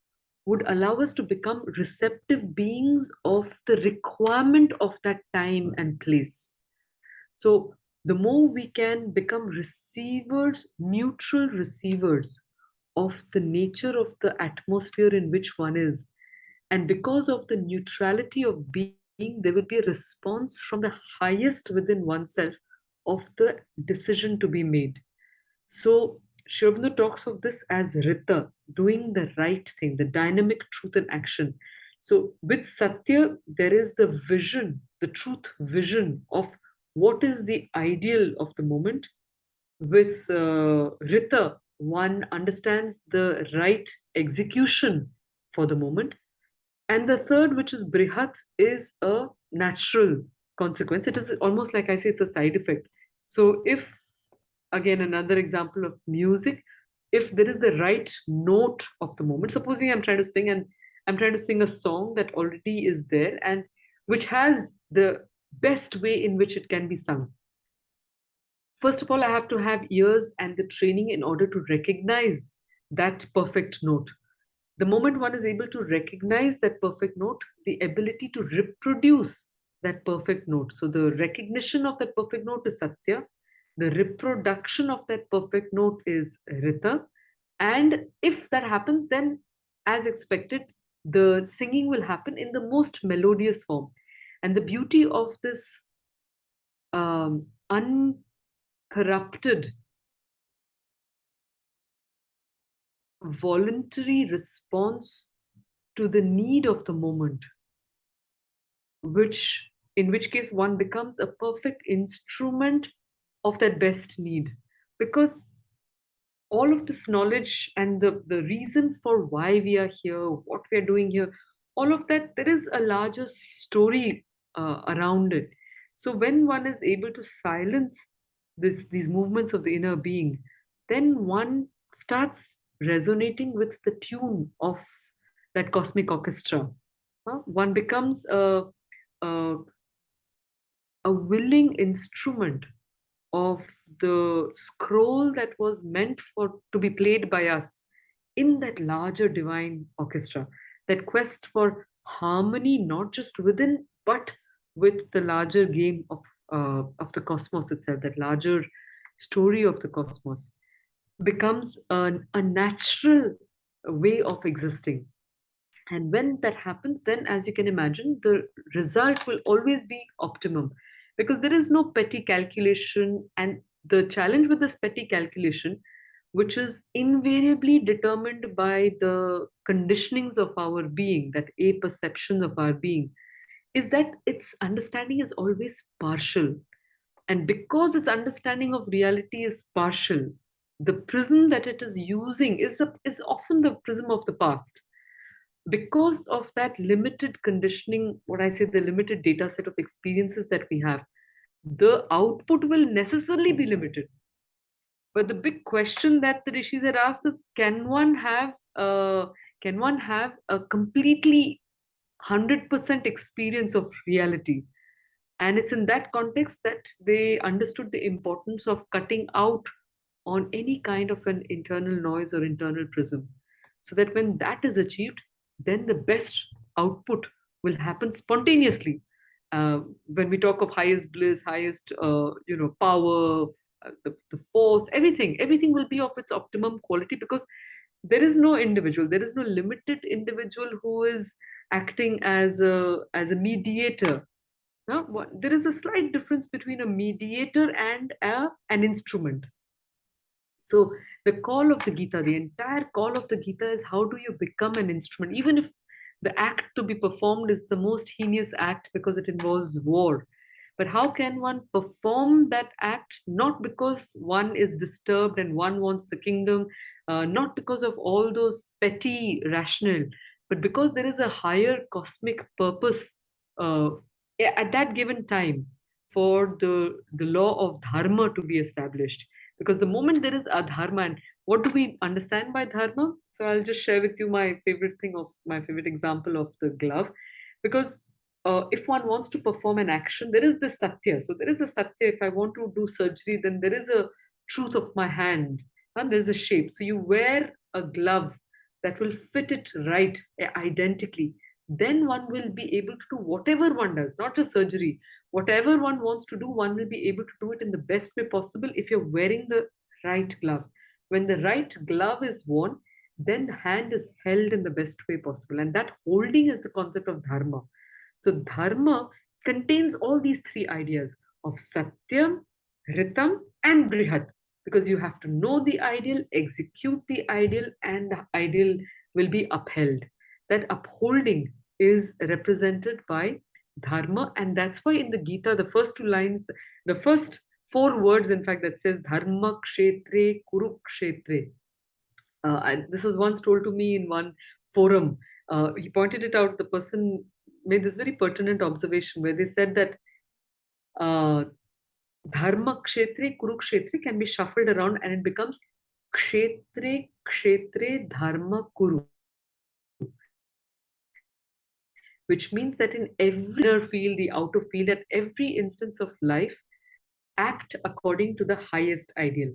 would allow us to become receptive beings of the requirement of that time and place. So, the more we can become receivers, neutral receivers of the nature of the atmosphere in which one is, and because of the neutrality of being, there will be a response from the highest within oneself of the decision to be made. So, Sri Aurobindo talks of this as Rita, doing the right thing, the dynamic truth in action. So, with Satya, there is the vision, the truth vision of what is the ideal of the moment. With Rita, one understands the right execution for the moment. And the third, which is Brihat, is a natural consequence. It is almost like I say, it's a side effect. So, if again another example of music, if there is the right note of the moment, supposing I'm trying to sing and I'm trying to sing a song that already is there and which has the best way in which it can be sung. First of all, I have to have ears and the training in order to recognize that perfect note. The moment one is able to recognize that perfect note, the ability to reproduce that perfect note. So the recognition of that perfect note is Satya. The reproduction of that perfect note is Rita. And if that happens, then as expected, the singing will happen in the most melodious form. And the beauty of this uncorrupted, voluntary response to the need of the moment, which in which case one becomes a perfect instrument of that best need, because all of this knowledge and the reason for why we are here, what we are doing here, all of that, there is a larger story around it. So when one is able to silence these movements of the inner being, then one starts resonating with the tune of that cosmic orchestra. One becomes a, a willing instrument of the scroll that was meant for to be played by us in that larger divine orchestra, that quest for harmony, not just within but with the larger game of the cosmos itself, that larger story of the cosmos becomes a natural way of existing. And when that happens, then as you can imagine, the result will always be optimum, because there is no petty calculation. And the challenge with this petty calculation, which is invariably determined by the conditionings of our being, that a perception of our being, is that its understanding is always partial. And because its understanding of reality is partial, the prism that it is using is often the prism of the past. Because of that limited conditioning, what I say, the limited data set of experiences that we have, the output will necessarily be limited. But the big question that the rishis had asked is, can one have a completely 100% experience of reality? And it's in that context that they understood the importance of cutting out on any kind of an internal noise or internal prism, so that when that is achieved, then the best output will happen spontaneously. When we talk of highest bliss, highest power, the force, everything will be of its optimum quality, because there is no individual, there is no limited individual who is acting as a mediator. There is a slight difference between a mediator and an instrument. So the call of the Gita, the entire call of the Gita, is how do you become an instrument, even if the act to be performed is the most heinous act because it involves war. But how can one perform that act, not because one is disturbed and one wants the kingdom, not because of all those petty rationale, but because there is a higher cosmic purpose uh, at that given time for the law of dharma to be established. Because the moment there is adharma, and what do we understand by dharma? So I'll just share with you my favorite example of the glove. Because if one wants to perform an action, there is this satya. So there is a satya. If I want to do surgery, then there is a truth of my hand, and there's a shape. So you wear a glove that will fit it right, identically. Then one will be able to do whatever one does, not just surgery. Whatever one wants to do, one will be able to do it in the best way possible if you're wearing the right glove. When the right glove is worn, then the hand is held in the best way possible. And that holding is the concept of dharma. So dharma contains all these three ideas of satyam, ritam, and brihat. Because you have to know the ideal, execute the ideal, and the ideal will be upheld. That upholding is represented by dharma. And that's why in the Gita, the first two lines, the first four words, in fact, that says dharma kshetre kurukshetre. This was once told to me in one forum. He pointed it out. The person made this very pertinent observation where they said that uh, dharma kshetre kurukshetre can be shuffled around and it becomes kshetre kshetre dharma kuru, which means that in every inner field, the outer field, at every instance of life, act according to the highest ideal.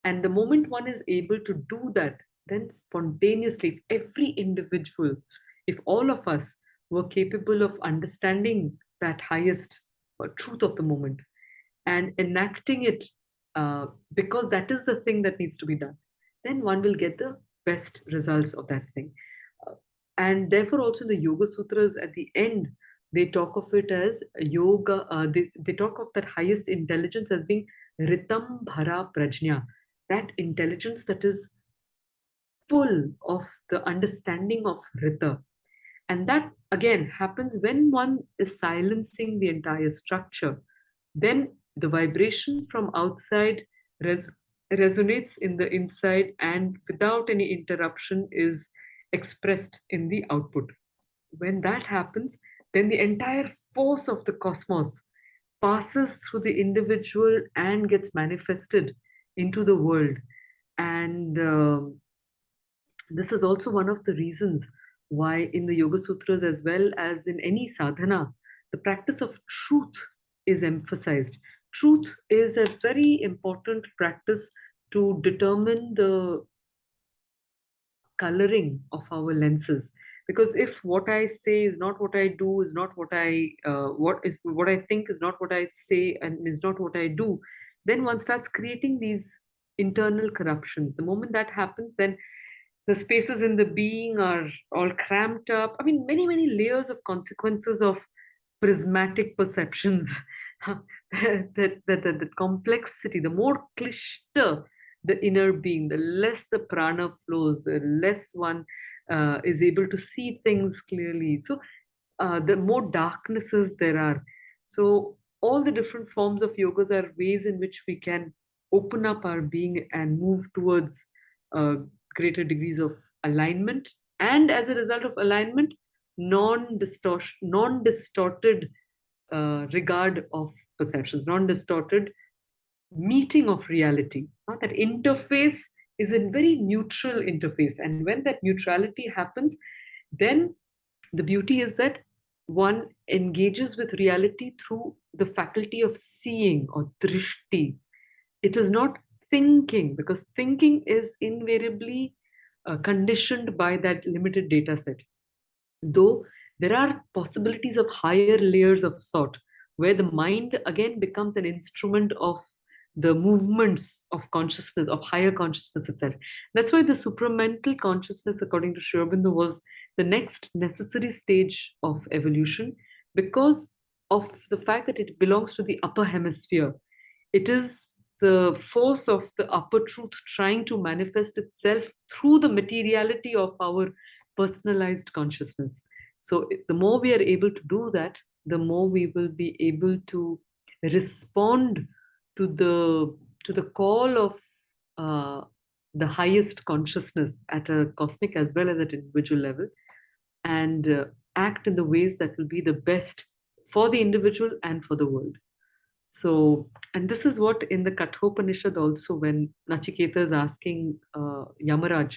And the moment one is able to do that, then spontaneously, if every individual, if all of us were capable of understanding that highest truth of the moment and enacting it, because that is the thing that needs to be done, then one will get the best results of that thing. Uh, and therefore, also in the Yoga Sutras at the end, they talk of it as yoga, they talk of that highest intelligence as being ritam bhara prajna, that intelligence that is full of the understanding of rita. And that again happens when one is silencing the entire structure. Then the vibration from outside resonates in the inside, and without any interruption is expressed in the output. When that happens, then the entire force of the cosmos passes through the individual and gets manifested into the world. And this is also one of the reasons why in the Yoga Sutras, as well as in any sadhana, the practice of truth is emphasized. Truth is a very important practice to determine the coloring of our lenses. Because if what I say is not what I do, is not what I think is not what I say, and is not what I do, then one starts creating these internal corruptions. The moment that happens, then the spaces in the being are all cramped up. I mean, many, many layers of consequences of prismatic perceptions. That complexity, the more clished the inner being, the less the prana flows, the less one is able to see things clearly. So the more darknesses there are. So all the different forms of yogas are ways in which we can open up our being and move towards uh, greater degrees of alignment, and as a result of alignment, non-distorted regard of perceptions, non-distorted meeting of reality. That interface is a very neutral interface, and when that neutrality happens, then the beauty is that one engages with reality through the faculty of seeing, or drishti. It is not thinking, because thinking is invariably conditioned by that limited data set. Though there are possibilities of higher layers of thought, where the mind again becomes an instrument of the movements of consciousness, of higher consciousness itself. That's why the supramental consciousness, according to Aurobindo, was the next necessary stage of evolution, because of the fact that it belongs to the upper hemisphere. It is the force of the upper truth trying to manifest itself through the materiality of our personalized consciousness. So the more we are able to do that, the more we will be able to respond to the call of uh, the highest consciousness at a cosmic as well as at individual level, and act in the ways that will be the best for the individual and for the world. So, and this is what in the Kathopanishad also, when Nachiketa is asking Yamaraj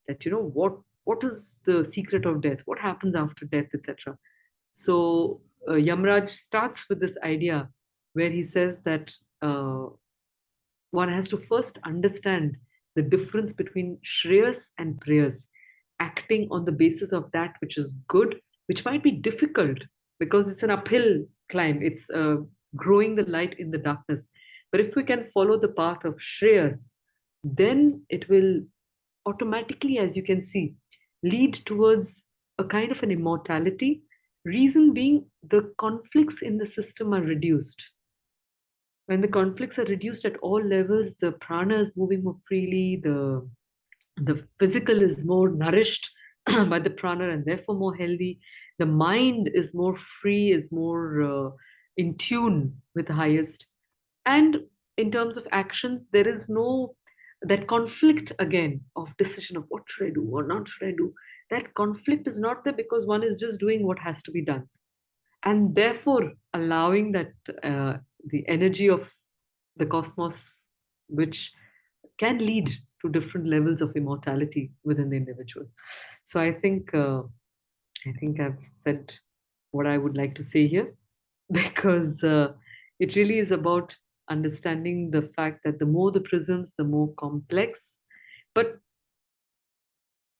that, what is the secret of death? What happens after death, etc. So, Yamaraj starts with this idea where he says that one has to first understand the difference between Shreyas and Prayas, acting on the basis of that which is good, which might be difficult because it's an uphill climb. It's growing the light in the darkness. But if we can follow the path of Shreyas, then it will automatically, as you can see, lead towards a kind of an immortality. Reason being, the conflicts in the system are reduced. When the conflicts are reduced at all levels, the prana is moving more freely, the physical is more nourished by the prana and therefore more healthy. The mind is more free, is more in tune with the highest. And in terms of actions, there is no that conflict again of decision of what should I do or not should I do. That conflict is not there because one is just doing what has to be done, and therefore allowing that the energy of the cosmos, which can lead to different levels of immortality within the individual. So I think I've said what I would like to say here, because it really is about understanding the fact that the more the prisms, the more complex. But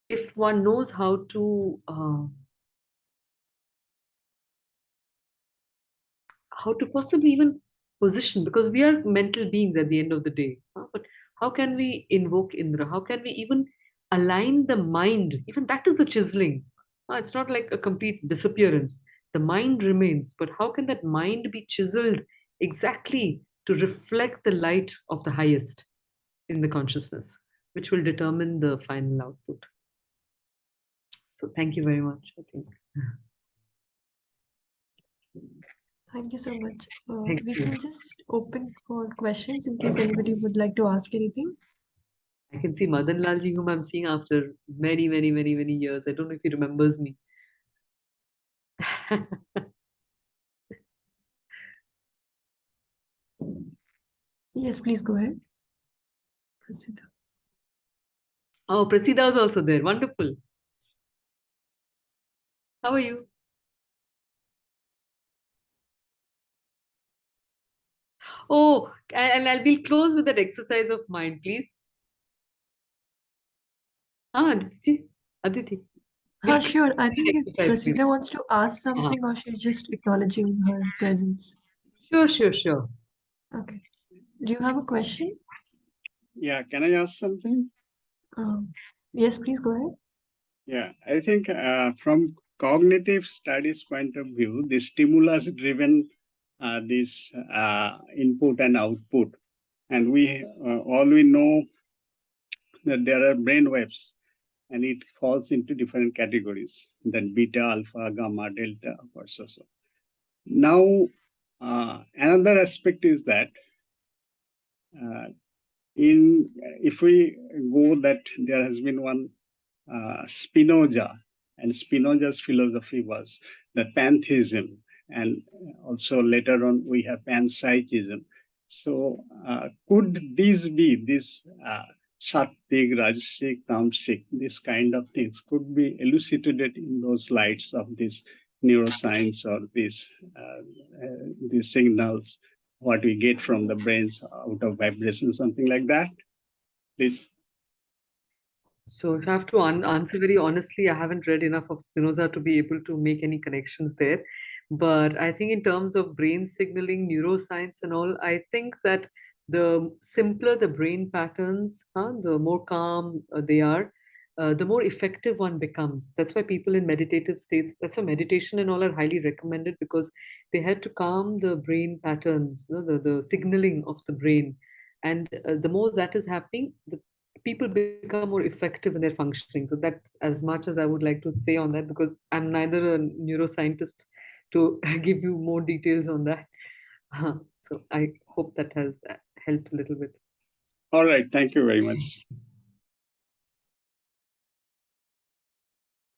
if one knows how to possibly even position, because we are mental beings at the end of the day, but how can we invoke Indra? How can we even align the mind? Even that is a chiseling. It's not like a complete disappearance. The mind remains, but how can that mind be chiseled exactly to reflect the light of the highest in the consciousness, which will determine the final output? So thank you very much, I think. Thank you so much. Thank We you. can just open for questions in case anybody would like to ask anything. I can see Madan Lalji, whom I'm seeing after many, many, many, many years. I don't know if he remembers me. Yes, please go ahead. Proceed. Oh, Prasida was also there. Wonderful. How are you? Oh, and I'll be close with that exercise of mind, please. Aditi. Aditi. We'll close Sure. I with that think if exercise, please. Prasida wants to ask Ah, something or she's just acknowledging her presence. sure, sure, sure. Okay. Do you have a question? Yeah, can I ask something? Yes, please go ahead. Yeah, I think from cognitive studies point of view, the stimulus driven this input and output. And we know that there are brain waves and it falls into different categories, that beta, alpha, gamma, delta, or so. Now, another aspect is that uh, in if we go that there has been one Spinoza, and Spinoza's philosophy was the pantheism, and also later on we have panpsychism. So, could these be this sattvic, rajasic, tamasic, this kind of things could be elucidated in those lights of this neuroscience or these signals, what we get from the brains out of vibration, something like that, please. So if I have to answer very honestly, I haven't read enough of Spinoza to be able to make any connections there. But I think in terms of brain signaling, neuroscience and all, I think that the simpler the brain patterns, the more calm they are, the more effective one becomes. That's why people in meditative states, that's why meditation and all are highly recommended, because they had to calm the brain patterns, the signaling of the brain. And the more that is happening, the people become more effective in their functioning. So that's as much as I would like to say on that, because I'm neither a neuroscientist to give you more details on that. So I hope that has helped a little bit. All right, thank you very much.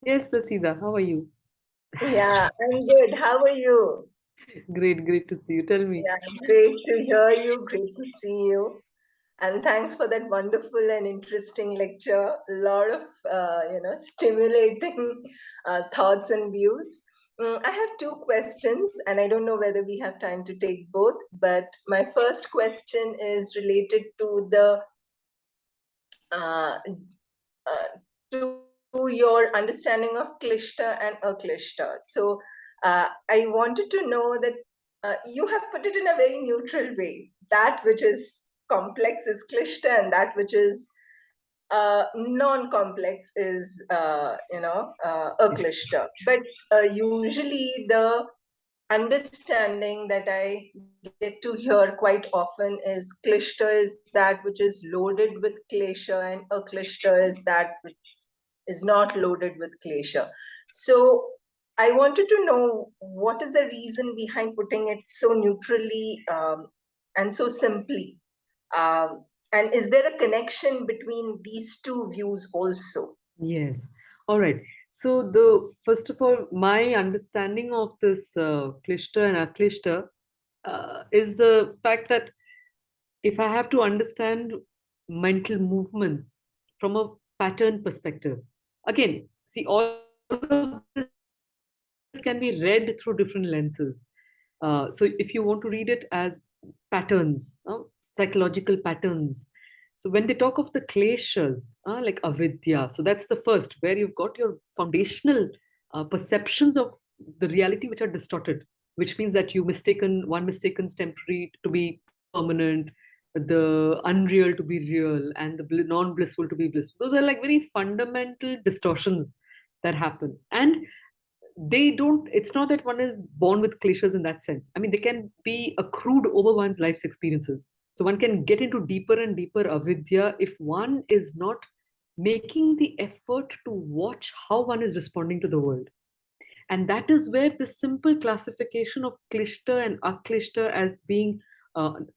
Yes, Prasida, how are you? Yeah, I'm good. How are you? Great, great to see you. Tell me. Yeah, great to hear you. Great to see you. And thanks for that wonderful and interesting lecture. A lot of stimulating thoughts and views. I have two questions, and I don't know whether we have time to take both. But my first question is related to the uh, to your understanding of klishta and aklishta. So I wanted to know that you have put it in a very neutral way. That which is complex is klishta, and that which is non-complex is, aklishta. But usually the understanding that I get to hear quite often is klishta is that which is loaded with klesha, and aklishta is that which is not loaded with klesha. So I wanted to know what is the reason behind putting it so neutrally and so simply. And is there a connection between these two views also? Yes. All right. So the first of all, my understanding of this klishta and aklishta is the fact that if I have to understand mental movements from a pattern perspective, again, see, all of this can be read through different lenses. So if you want to read it as patterns, psychological patterns. So when they talk of the kleshas, like avidya, so that's the first, where you've got your foundational perceptions of the reality which are distorted, which means that one mistaken temporary to be permanent, the unreal to be real, and the non-blissful to be blissful. Those are like very fundamental distortions that happen. And they don't, it's not that one is born with cliches in that sense. I mean, they can be accrued over one's life's experiences. So one can get into deeper and deeper avidya if one is not making the effort to watch how one is responding to the world. And that is where the simple classification of klishta and aklishta as being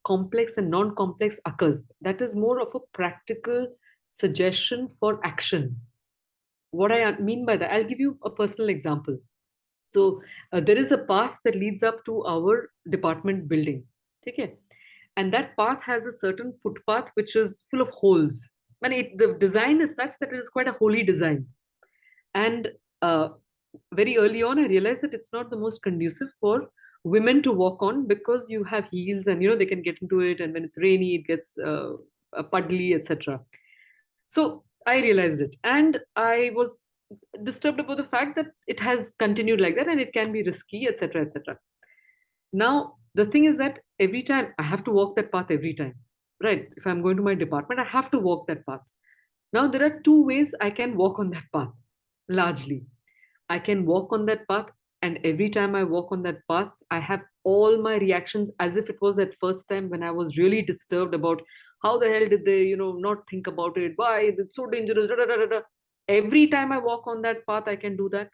complex and non-complex occurs. That is more of a practical suggestion for action. What I mean by that, I'll give you a personal example. So there is a path that leads up to our department building. Okay? And that path has a certain footpath which is full of holes. And the design is such that it is quite a holy design. And very early on, I realized that it's not the most conducive for women to walk on, because you have heels and they can get into it. And when it's rainy, it gets puddly, etc. So I realized it. And I was disturbed about the fact that it has continued like that and it can be risky, etc., etc. Now, the thing is that every time I have to walk that path every time, right? If I'm going to my department, I have to walk that path. Now, there are two ways I can walk on that path, largely. I can walk on that path, and every time I walk on that path, I have all my reactions as if it was that first time when I was really disturbed about how the hell did they, not think about it? Why? It's so dangerous. Da, da, da, da, da. Every time I walk on that path, I can do that.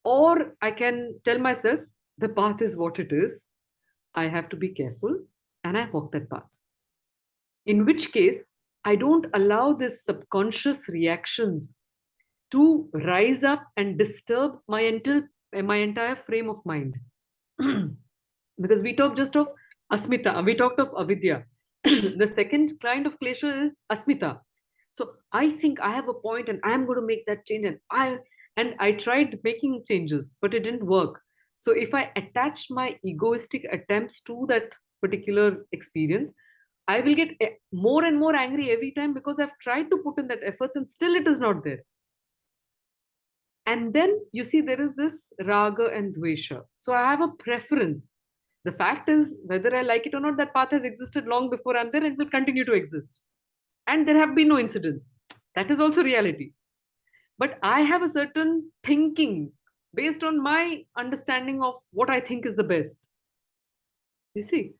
Or I can tell myself, the path is what it is. I have to be careful, and I walk that path. In which case, I don't allow these subconscious reactions to rise up and disturb my entire frame of mind. Because we talked just of asmita, we talked of avidya. The second kind of klesha is asmita. So I think I have a point and I'm going to make that change, and I tried making changes, but it didn't work. So if I attach my egoistic attempts to that particular experience, I will get more and more angry every time because I've tried to put in that efforts and still it is not there. And then you see there is this raga and dvesha. So I have a preference. The fact is, whether I like it or not, that path has existed long before I'm there and will continue to exist. And there have been no incidents. That is also reality. But I have a certain thinking based on my understanding of what I think is the best. You see?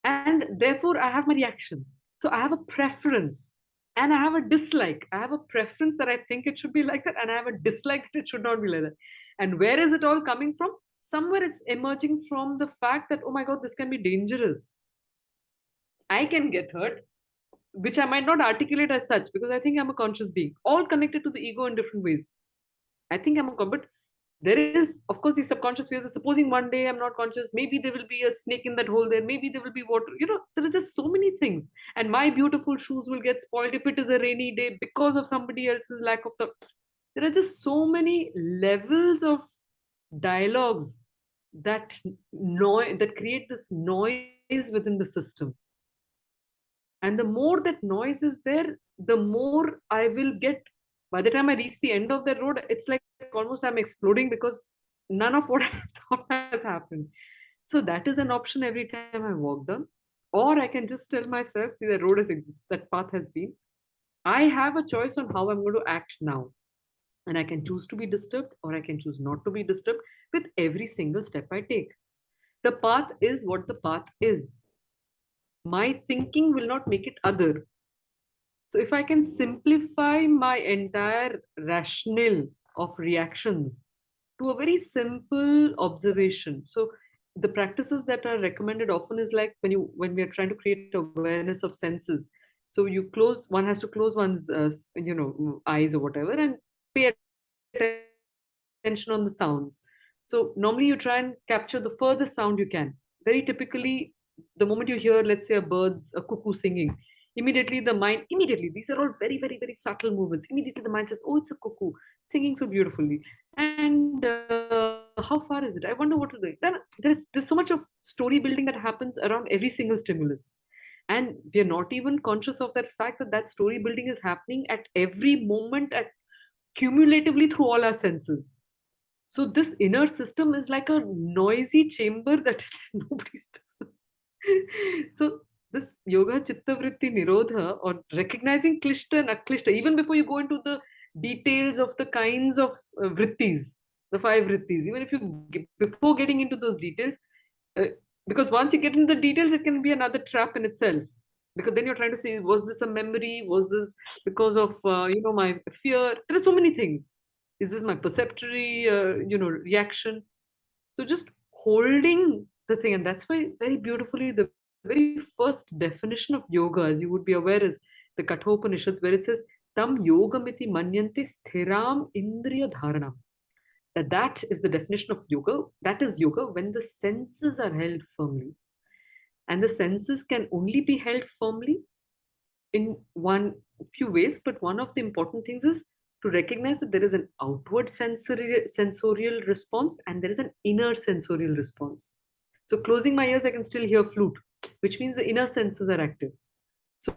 And therefore, I have my reactions. So I have a preference and I have a dislike. I have a preference that I think it should be like that, and I have a dislike that it should not be like that. And where is it all coming from? Somewhere it's emerging from the fact that, oh my God, this can be dangerous. I can get hurt, which I might not articulate as such because I think I'm a conscious being, all connected to the ego in different ways. I think I'm a, but there is, of course, these subconscious fears. Supposing one day I'm not conscious, maybe there will be a snake in that hole there, maybe there will be water. There are just so many things. And my beautiful shoes will get spoiled if it is a rainy day because of somebody else's lack of the. There are just so many levels of dialogues that that create this noise within the system. And the more that noise is there, the more I will get. By the time I reach the end of the road, it's like almost I'm exploding because none of what I thought has happened. So that is an option every time I walk down. Or I can just tell myself, see, the road has existed, that path has been. I have a choice on how I'm going to act now. And I can choose to be disturbed or I can choose not to be disturbed with every single step I take. The path is what the path is. My thinking will not make it other. So if I can simplify my entire rationale of reactions to a very simple observation. So the practices that are recommended often is like when we are trying to create awareness of senses. So one has to close one's eyes or whatever and pay attention on the sounds. So normally you try and capture the furthest sound you can. Very typically, the moment you hear, let's say, a cuckoo singing, immediately these are all very, very, very subtle movements. Immediately the mind says, oh, it's a cuckoo singing so beautifully. And how far is it? I wonder what to do. There's so much of story building that happens around every single stimulus. And we're not even conscious of that fact that story building is happening at every moment, cumulatively through all our senses. So this inner system is like a noisy chamber that is nobody's business. So this yoga chitta vritti nirodha, or recognizing klishta and aklishta, even before you go into the details of the kinds of vrittis, the 5 vrittis, even if before getting into those details, because once you get into the details, it can be another trap in itself. Because then you're trying to say, was this a memory? Was this because of my fear? There are so many things. Is this my perceptory reaction? So just holding the thing, and that's why very beautifully the very first definition of yoga, as you would be aware, is the Kathopanishads, where it says tam yogamiti manyante sthiram indriya dharanam. That is the definition of yoga. That is yoga when the senses are held firmly. And the senses can only be held firmly in few ways, but one of the important things is to recognize that there is an outward sensorial response and there is an inner sensorial response. So closing my ears, I can still hear flute, which means the inner senses are active. So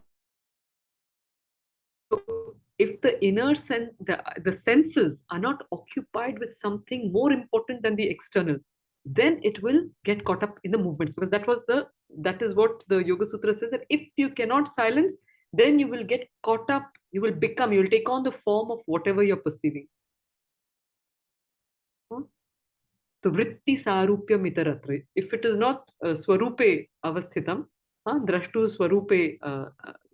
if the inner the senses are not occupied with something more important than the external, then it will get caught up in the movements, because that is what the Yoga Sutra says, that if you cannot silence, then you will get caught up, you will take on the form of whatever you're perceiving. So vritti sarupyam itaratre. If it is not swarupe avasthitam, drashtu swarupe,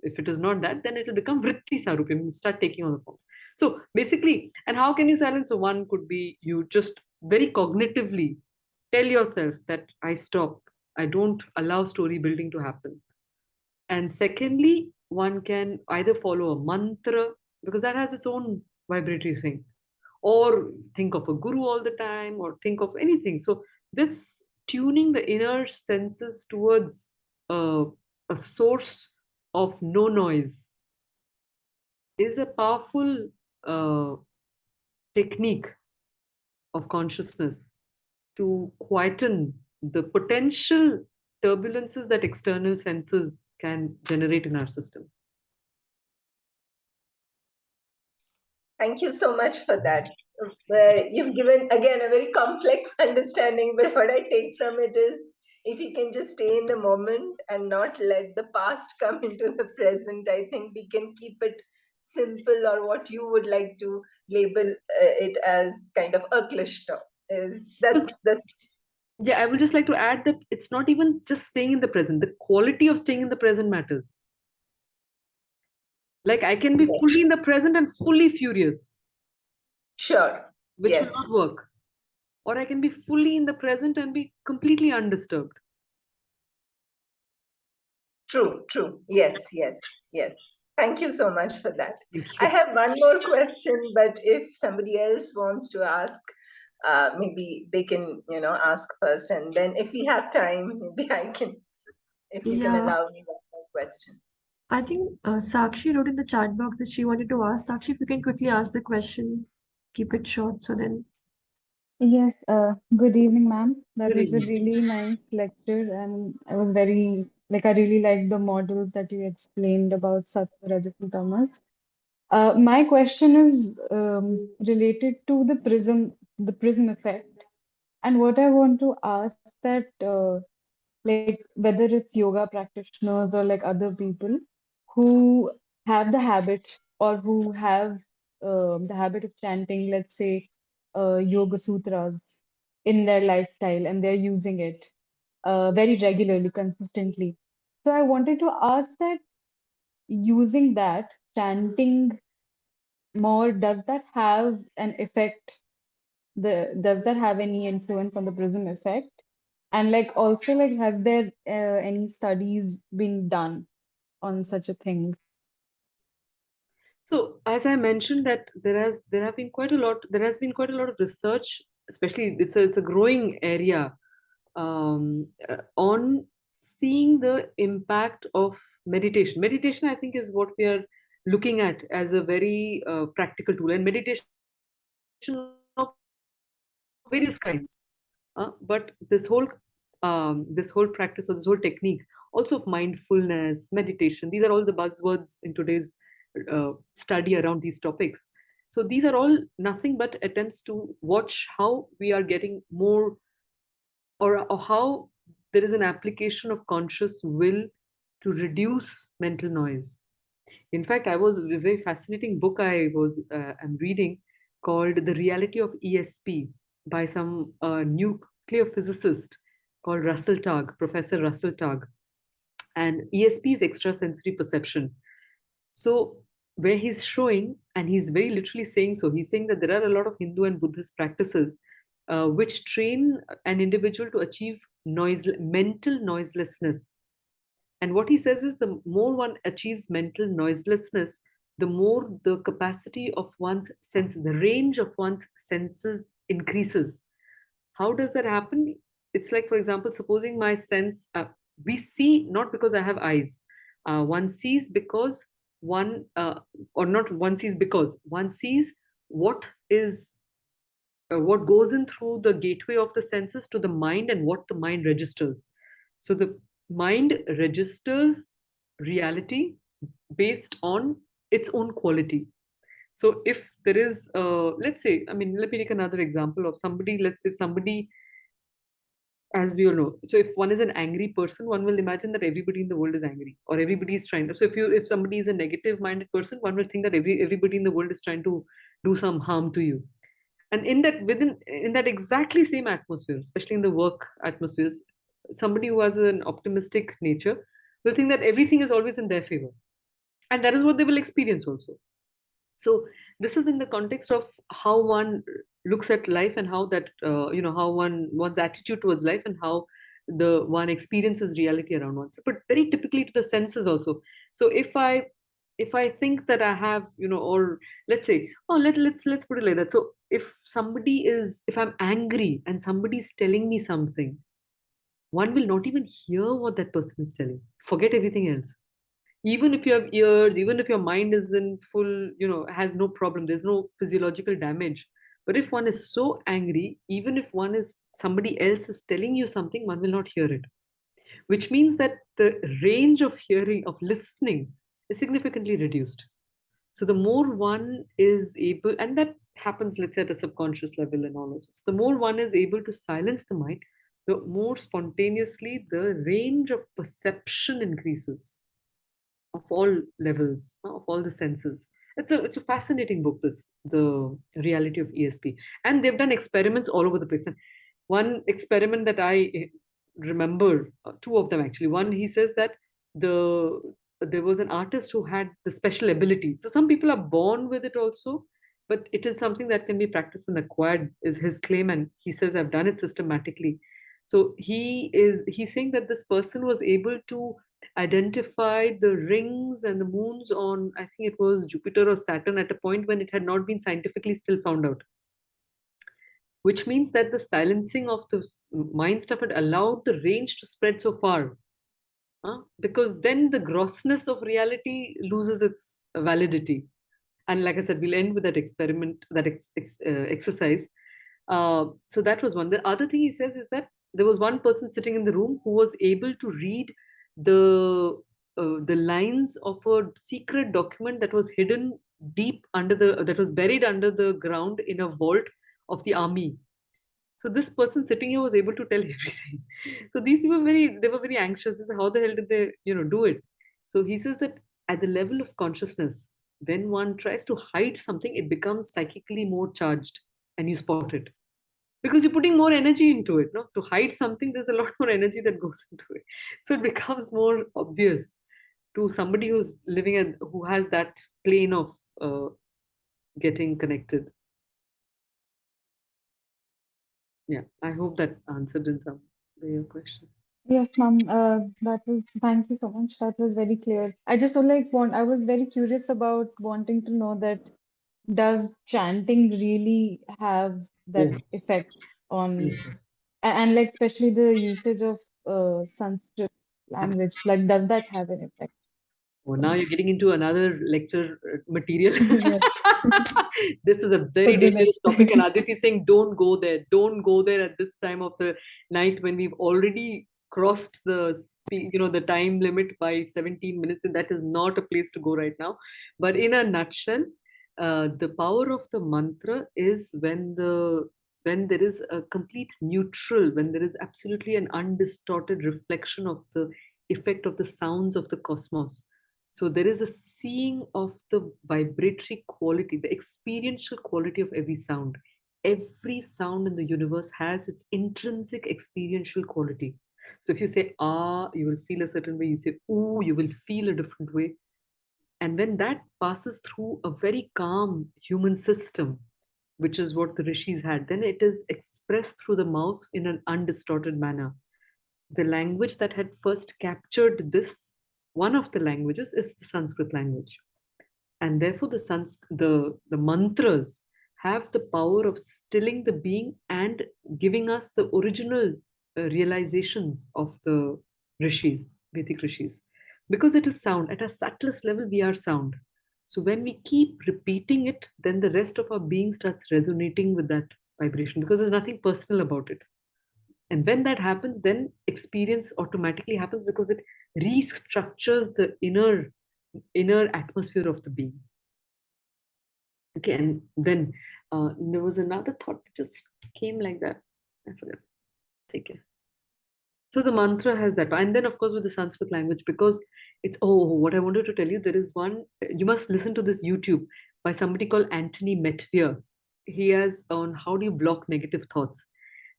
if it is not that, then it will become vritti sarupyam, start taking on the forms. So basically, and how can you silence? So one could be you just very cognitively tell yourself that I stop, I don't allow story building to happen. And secondly, one can either follow a mantra, because that has its own vibratory thing, or think of a guru all the time, or think of anything. So this tuning the inner senses towards a source of no noise is a powerful technique of consciousness to quieten the potential turbulences that external senses can generate in our system. Thank you so much for that. You've given, again, a very complex understanding, but what I take from it is if you can just stay in the moment and not let the past come into the present, I think we can keep it simple, or what you would like to label it as kind of a klishta. Yeah, I would just like to add that it's not even just staying in the present. The quality of staying in the present matters. Like I can be fully in the present and fully furious. Sure. Which yes. will not work. Or I can be fully in the present and be completely undisturbed. True. Yes. Thank you so much for that. Thank you. I have one more question, but if somebody else wants to ask, maybe they can, ask first, and then if we have time, maybe I can, if you can allow me one more question. I think Sakshi wrote in the chat box that she wanted to ask. Sakshi, if you can quickly ask the question, keep it short, so then. Yes, good evening, ma'am. That Good was a evening. really nice lecture, and I was very, I really liked the models that you explained about Sattva, Rajas, and Tamas. My question is related to the prism effect, and what I want to ask that, like whether it's yoga practitioners or like other people who have the habit or who have the habit of chanting, let's say, yoga sutras in their lifestyle, and they're using it very regularly, consistently. So I wanted to ask that using that, chanting more, does that have an effect? Does that have any influence on the prism effect? And like also like has there any studies been done on such a thing? So as I mentioned that there has been quite a lot of research, especially it's a growing area on seeing the impact of meditation. Meditation, I think, is what we are looking at as a very practical tool, and meditation of various kinds. But this whole practice, or this whole technique, also of mindfulness, meditation, these are all the buzzwords in today's study around these topics. So these are all nothing but attempts to watch how we are getting more, or how there is an application of conscious will to reduce mental noise. In fact, I was a very fascinating book I'm reading called The Reality of ESP by some nuclear physicist called Russell Targ, Professor Russell Targ. And ESP is extrasensory perception. So where he's showing, and he's very literally saying so, he's saying that there are a lot of Hindu and Buddhist practices which train an individual to achieve mental noiselessness. And what he says is the more one achieves mental noiselessness, the more the capacity of one's sense, the range of one's senses increases. How does that happen? It's like, for example, supposing my sense, we see not because I have eyes. One sees because or not one sees because one sees what is what goes in through the gateway of the senses to the mind and what the mind registers. So the mind registers reality based on its own quality. So if there is, let's say, let me take another example of somebody. Let's say somebody as we all know, so if one is an angry person, one will imagine that everybody in the world is angry, or everybody is trying to. So if somebody is a negative-minded person, one will think that everybody in the world is trying to do some harm to you. And in that exactly same atmosphere, especially in the work atmospheres, somebody who has an optimistic nature will think that everything is always in their favor, and that is what they will experience also. So this is in the context of how one looks at life, and how that how one's attitude towards life, and how the one experiences reality around oneself, but very typically to the senses also. So if I think that I have, or let's say, let's put it like that. So if I'm angry and somebody is telling me something, one will not even hear what that person is telling, forget everything else. Even if you have ears, even if your mind is in full, has no problem, there's no physiological damage. But if one is so angry, even if somebody else is telling you something, one will not hear it, which means that the range of hearing, of listening, is significantly reduced. So the more one is able, and that happens, let's say, at a subconscious level and all of this, the more one is able to silence the mind, the more spontaneously the range of perception increases, of all levels, of all the senses. It's a fascinating book, the reality of ESP, and they've done experiments all over the place. And one experiment that I remember, two of them actually. One, he says that there was an artist who had the special ability. So some people are born with it also, but it is something that can be practiced and acquired, is his claim. And he says, I've done it systematically. So he's saying that this person was able to identify the rings and the moons on, I think it was Jupiter or Saturn, at a point when it had not been scientifically still found out. Which means that the silencing of the mind stuff had allowed the range to spread so far. Because then the grossness of reality loses its validity. And like I said, we'll end with that experiment, that exercise. So that was one. The other thing he says is that there was one person sitting in the room who was able to read the lines of a secret document that was hidden deep that was buried under the ground in a vault of the army. So this person sitting here was able to tell everything. So these people they were very anxious. How the hell did they, do it? So he says that at the level of consciousness, when one tries to hide something, it becomes psychically more charged, and you spot it. Because you're putting more energy into it, no? To hide something, there's a lot more energy that goes into it. So it becomes more obvious to somebody who's who has that plane of getting connected. Yeah, I hope that answered in some way your question. Yes, ma'am. Thank you so much. That was very clear. I just I was very curious about wanting to know that does chanting really have that Oh, effect on, yes, yes. and like especially the usage of Sanskrit language, like does that have an effect? Oh, now you're getting into another lecture material. Yes, This is a for very the dangerous next topic, and time. Aditi is saying, don't go there. Don't go there at this time of the night when we've already crossed the time limit by 17 minutes, and that is not a place to go right now. But in a nutshell, the power of the mantra is when there is a complete neutral, when there is absolutely an undistorted reflection of the effect of the sounds of the cosmos. So there is a seeing of the vibratory quality, the experiential quality of every sound. Every sound in the universe has its intrinsic experiential quality. So if you say ah, you will feel a certain way. You say ooh, you will feel a different way. And when that passes through a very calm human system, which is what the rishis had, then it is expressed through the mouth in an undistorted manner. The language that had first captured this, one of the languages, is the Sanskrit language. And therefore, the mantras have the power of stilling the being and giving us the original realizations of the rishis, Vedic rishis. Because it is sound. At a subtlest level, we are sound. So when we keep repeating it, then the rest of our being starts resonating with that vibration, because there's nothing personal about it. And when that happens, then experience automatically happens, because it restructures the inner atmosphere of the being. Okay, and then there was another thought that just came like that. I forgot. Take care. So the mantra has that. And then, of course, with the Sanskrit language, because it's, what I wanted to tell you, there is one, you must listen to this YouTube by somebody called Anthony Metvier. He has on how do you block negative thoughts.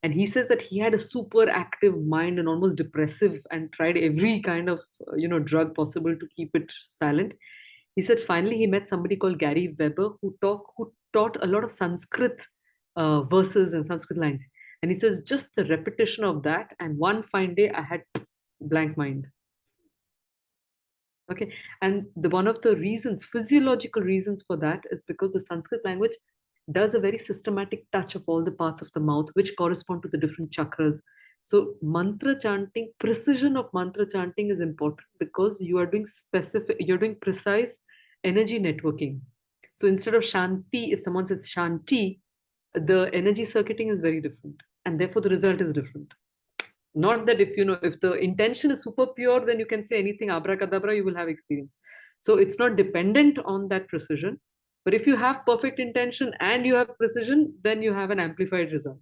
And he says that he had a super active mind and almost depressive and tried every kind of, drug possible to keep it silent. He said finally he met somebody called Gary Weber who taught a lot of Sanskrit verses and Sanskrit lines. And he says, just the repetition of that, and one fine day I had blank mind. Okay. And one of the reasons, physiological reasons for that is because the Sanskrit language does a very systematic touch of all the parts of the mouth, which correspond to the different chakras. So mantra chanting, precision of mantra chanting is important because you are doing you're doing precise energy networking. So instead of Shanti, if someone says Shanti, the energy circuiting is very different. And therefore the result is different. Not that if the intention is super pure, then you can say anything abracadabra, you will have experience. So it's not dependent on that precision. But if you have perfect intention and you have precision, then you have an amplified result.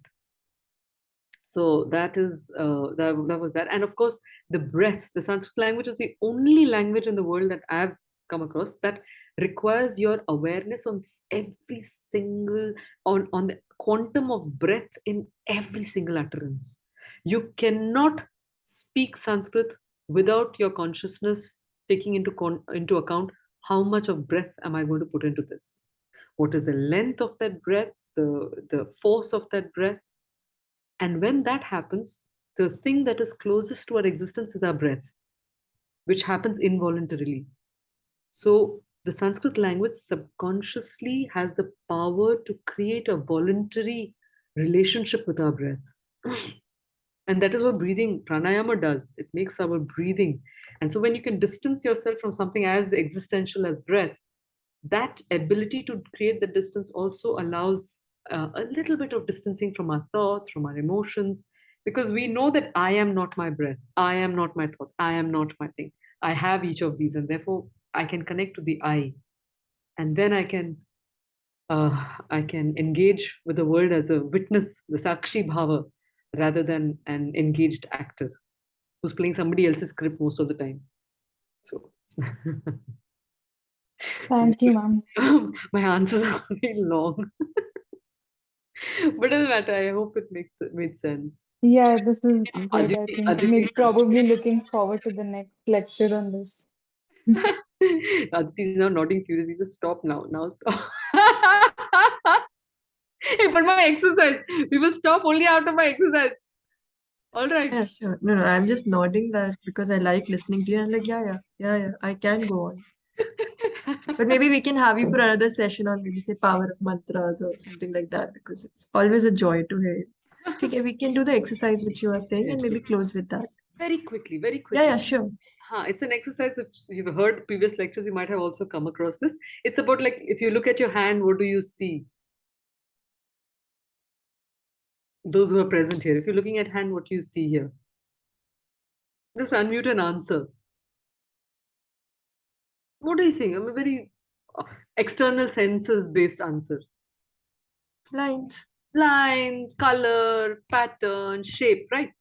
So that is that was that. And of course, the breath, the Sanskrit language is the only language in the world that I've come across that requires your awareness on every single on the quantum of breath in every single utterance. You cannot speak Sanskrit without your consciousness taking into account how much of breath am I going to put into this. What is the length of that breath, the force of that breath. And when that happens, the thing that is closest to our existence is our breath, which happens involuntarily. So the Sanskrit language subconsciously has the power to create a voluntary relationship with our breath. And that is what breathing, pranayama does. It makes our breathing. And so when you can distance yourself from something as existential as breath, that ability to create the distance also allows a little bit of distancing from our thoughts, from our emotions, because we know that I am not my breath, I am not my thoughts, I am not my thing. I have each of these, and therefore I can connect to the I, and then I can engage with the world as a witness, the sakshi bhava, rather than an engaged actor who's playing somebody else's script most of the time. So. Thank you, ma'am. My answers are very long. But it doesn't matter. I hope it made sense. Yeah, this is good. I think Aditi, maybe probably looking forward to the next lecture on this. Aditi is now nodding furiously. Just stop now. Now stop. Hey, but my exercise. We will stop only after my exercise. All right. Yeah, sure. No, I'm just nodding that because I like listening to you. I'm like, yeah, I can go on. But maybe we can have you for another session on maybe say power of mantras or something like that because it's always a joy to hear. Okay, we can do the exercise which you are saying and maybe close with that. Very quickly. Yeah, sure. It's an exercise. If you've heard previous lectures, you might have also come across this. It's about like if you look at your hand, what do you see? Those who are present here, if you're looking at hand, what do you see here? Just unmute and answer. What do you think? I'm a very external senses based answer. Lines, color, pattern, shape, right?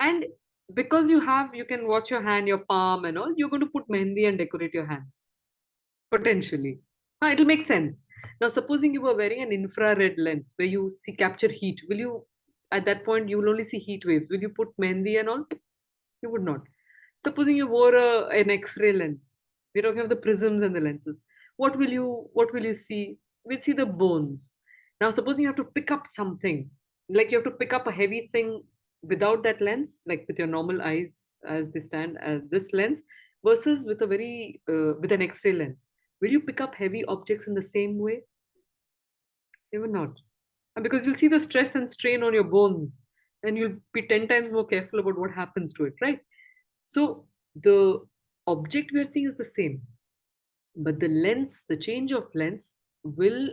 And because you can watch your hand, your palm and all, you're going to put mehendi and decorate your hands. Potentially. It'll make sense. Now, supposing you were wearing an infrared lens where you capture heat, will you, at that point, you will only see heat waves. Will you put mehendi and all? You would not. Supposing you wore an X-ray lens. We're talking of the prisms and the lenses. What will you see? We'll see the bones. Now, supposing you have to pick up something, like you have to pick up a heavy thing without that lens, like with your normal eyes as they stand as this lens, versus with with an X-ray lens. Will you pick up heavy objects in the same way? You will not. And because you'll see the stress and strain on your bones, and you'll be 10 times more careful about what happens to it, right? So the object we are seeing is the same, but the lens, the change of lens will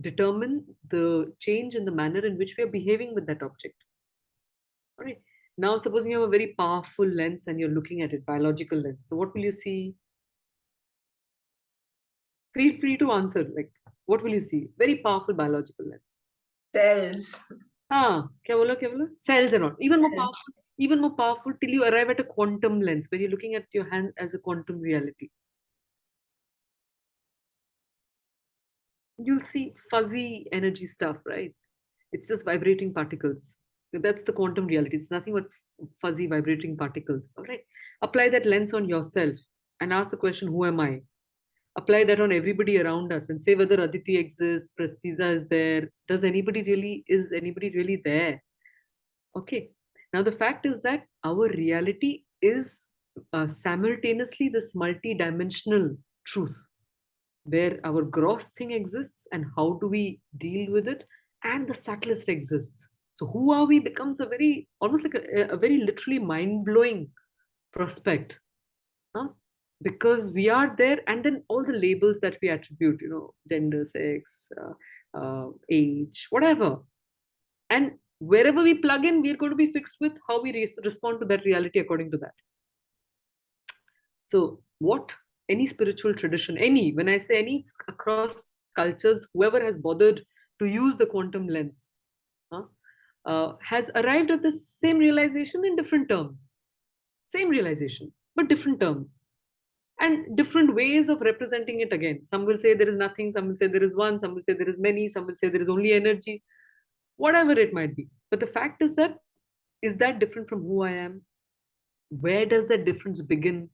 determine the change in the manner in which we are behaving with that object. All right. Now, supposing you have a very powerful lens and you're looking at it, biological lens. So what will you see? Feel free to answer. Like, what will you see? Very powerful biological lens. Cells. Kya bola? Cells and all. Even more powerful till you arrive at a quantum lens, where you're looking at your hand as a quantum reality. You'll see fuzzy energy stuff, right? It's just vibrating particles. That's the quantum reality. It's nothing but fuzzy vibrating particles. All right. Apply that lens on yourself and ask the question, who am I? Apply that on everybody around us and say whether Aditi exists, Prasida is there. Is anybody really there? Okay. Now the fact is that our reality is simultaneously this multi-dimensional truth, where our gross thing exists and how do we deal with it, and the subtlest exists. So who are we becomes a very, almost like a very literally mind-blowing prospect, huh? Because we are there, and then all the labels that we attribute, gender, sex, age, whatever, and wherever we plug in, we're going to be fixed with how we respond to that reality according to that. So what any spiritual tradition, when I say any, it's across cultures, whoever has bothered to use the quantum lens has arrived at the same realization in different terms. Same realization, but different terms. And different ways of representing it again. Some will say there is nothing, some will say there is one, some will say there is many, some will say there is only energy, whatever it might be. But the fact is that different from who I am? Where does that difference begin?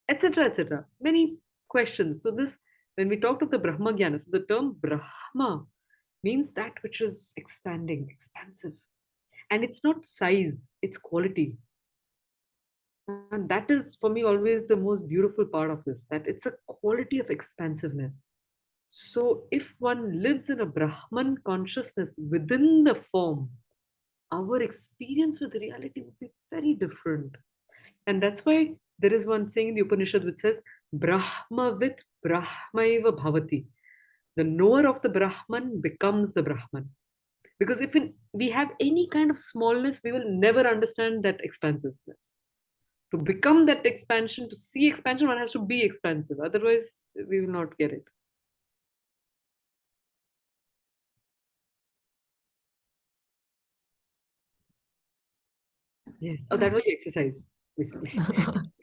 Etc., etc. Many questions. So this, when we talked of the Brahma Jnana, so the term Brahma means that which is expanding, expansive. And it's not size, it's quality. And that is, for me, always the most beautiful part of this, that it's a quality of expansiveness. So if one lives in a Brahman consciousness within the form, our experience with reality would be very different. And that's why there is one saying in the Upanishad which says, Brahmavit Brahmaiva Bhavati. The knower of the Brahman becomes the Brahman. Because if we have any kind of smallness, we will never understand that expansiveness. To become that expansion, to see expansion, one has to be expansive. Otherwise, we will not get it. Yes. Oh, that was the exercise, basically.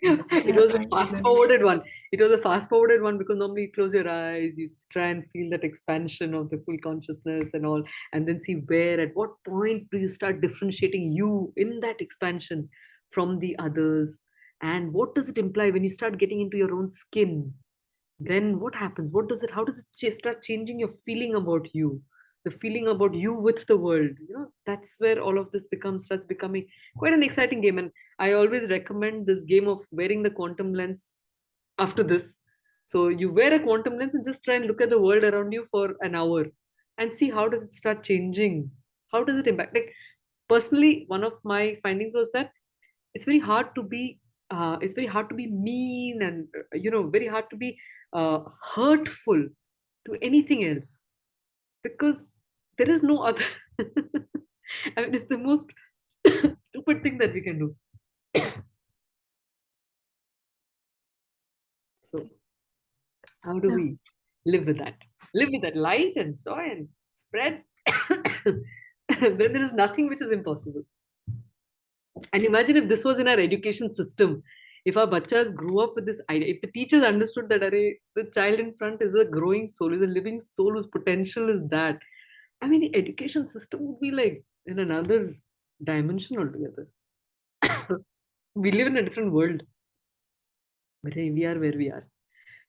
It was a fast-forwarded one. It was a fast-forwarded one because normally you close your eyes, you try and feel that expansion of the full consciousness and all, and then see where, at what point do you start differentiating you in that expansion from the others, and what does it imply when you start getting into your own skin? Then what happens? How does it start changing your feeling about you? The feeling about you with the world, that's where all of this starts becoming quite an exciting game. And I always recommend this game of wearing the quantum lens after this. So you wear a quantum lens and just try and look at the world around you for an hour and see how does it start changing. How does it impact? Like, personally, one of my findings was that it's very hard to be mean, and very hard to be hurtful to anything else, because there is no other. I mean, it's the most stupid thing that we can do. So how do we live with that? Live with that light and joy and spread. Then there is nothing which is impossible. And imagine if this was in our education system. If our bachas grew up with this idea, if the teachers understood that the child in front is a growing soul, is a living soul whose potential is that, I mean, the education system would be like in another dimension altogether. We live in a different world. But hey, we are where we are,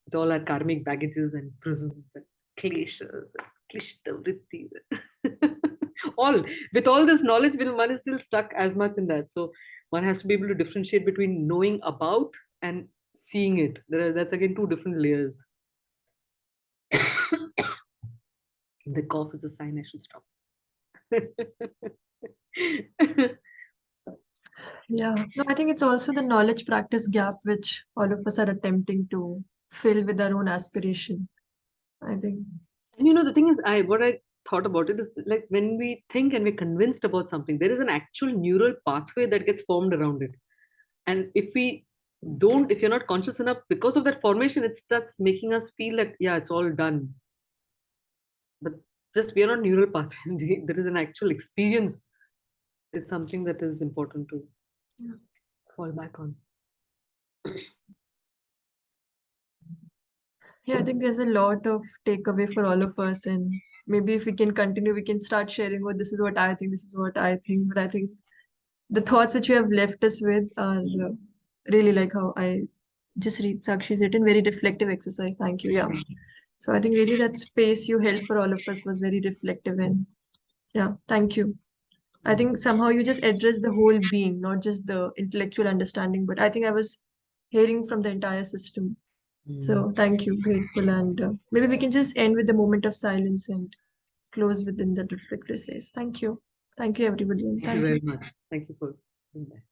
with all our karmic baggages and prisms and kleshas and klishta vrittis. All with all this knowledge, one is still stuck as much in that. So one has to be able to differentiate between knowing about and seeing it. That's again two different layers. The cough is a sign I should stop. Yeah, no, I think it's also the knowledge practice gap which all of us are attempting to fill with our own aspiration, I think. And the thing is, what I thought about it is, like, when we think and we're convinced about something, there is an actual neural pathway that gets formed around it. And if you're not conscious enough, because of that formation, it starts making us feel that, yeah, it's all done. But just we are not neural pathway. There is an actual experience. Is something that is important to fall back on. Yeah, I think there's a lot of takeaway for all of us, and maybe if we can continue, we can start sharing. Oh, this is what I think. This is what I think. But I think the thoughts which you have left us with are really like how I just read Sakshi's written, very reflective exercise. Thank you. Yeah. So I think really that space you held for all of us was very reflective, and yeah, thank you. I think somehow you just addressed the whole being, not just the intellectual understanding, but I think I was hearing from the entire system. So thank you, grateful, and maybe we can just end with the moment of silence and close within that reflective space. Thank you. Thank you, everybody. And Thank you very much. Thank you for being there.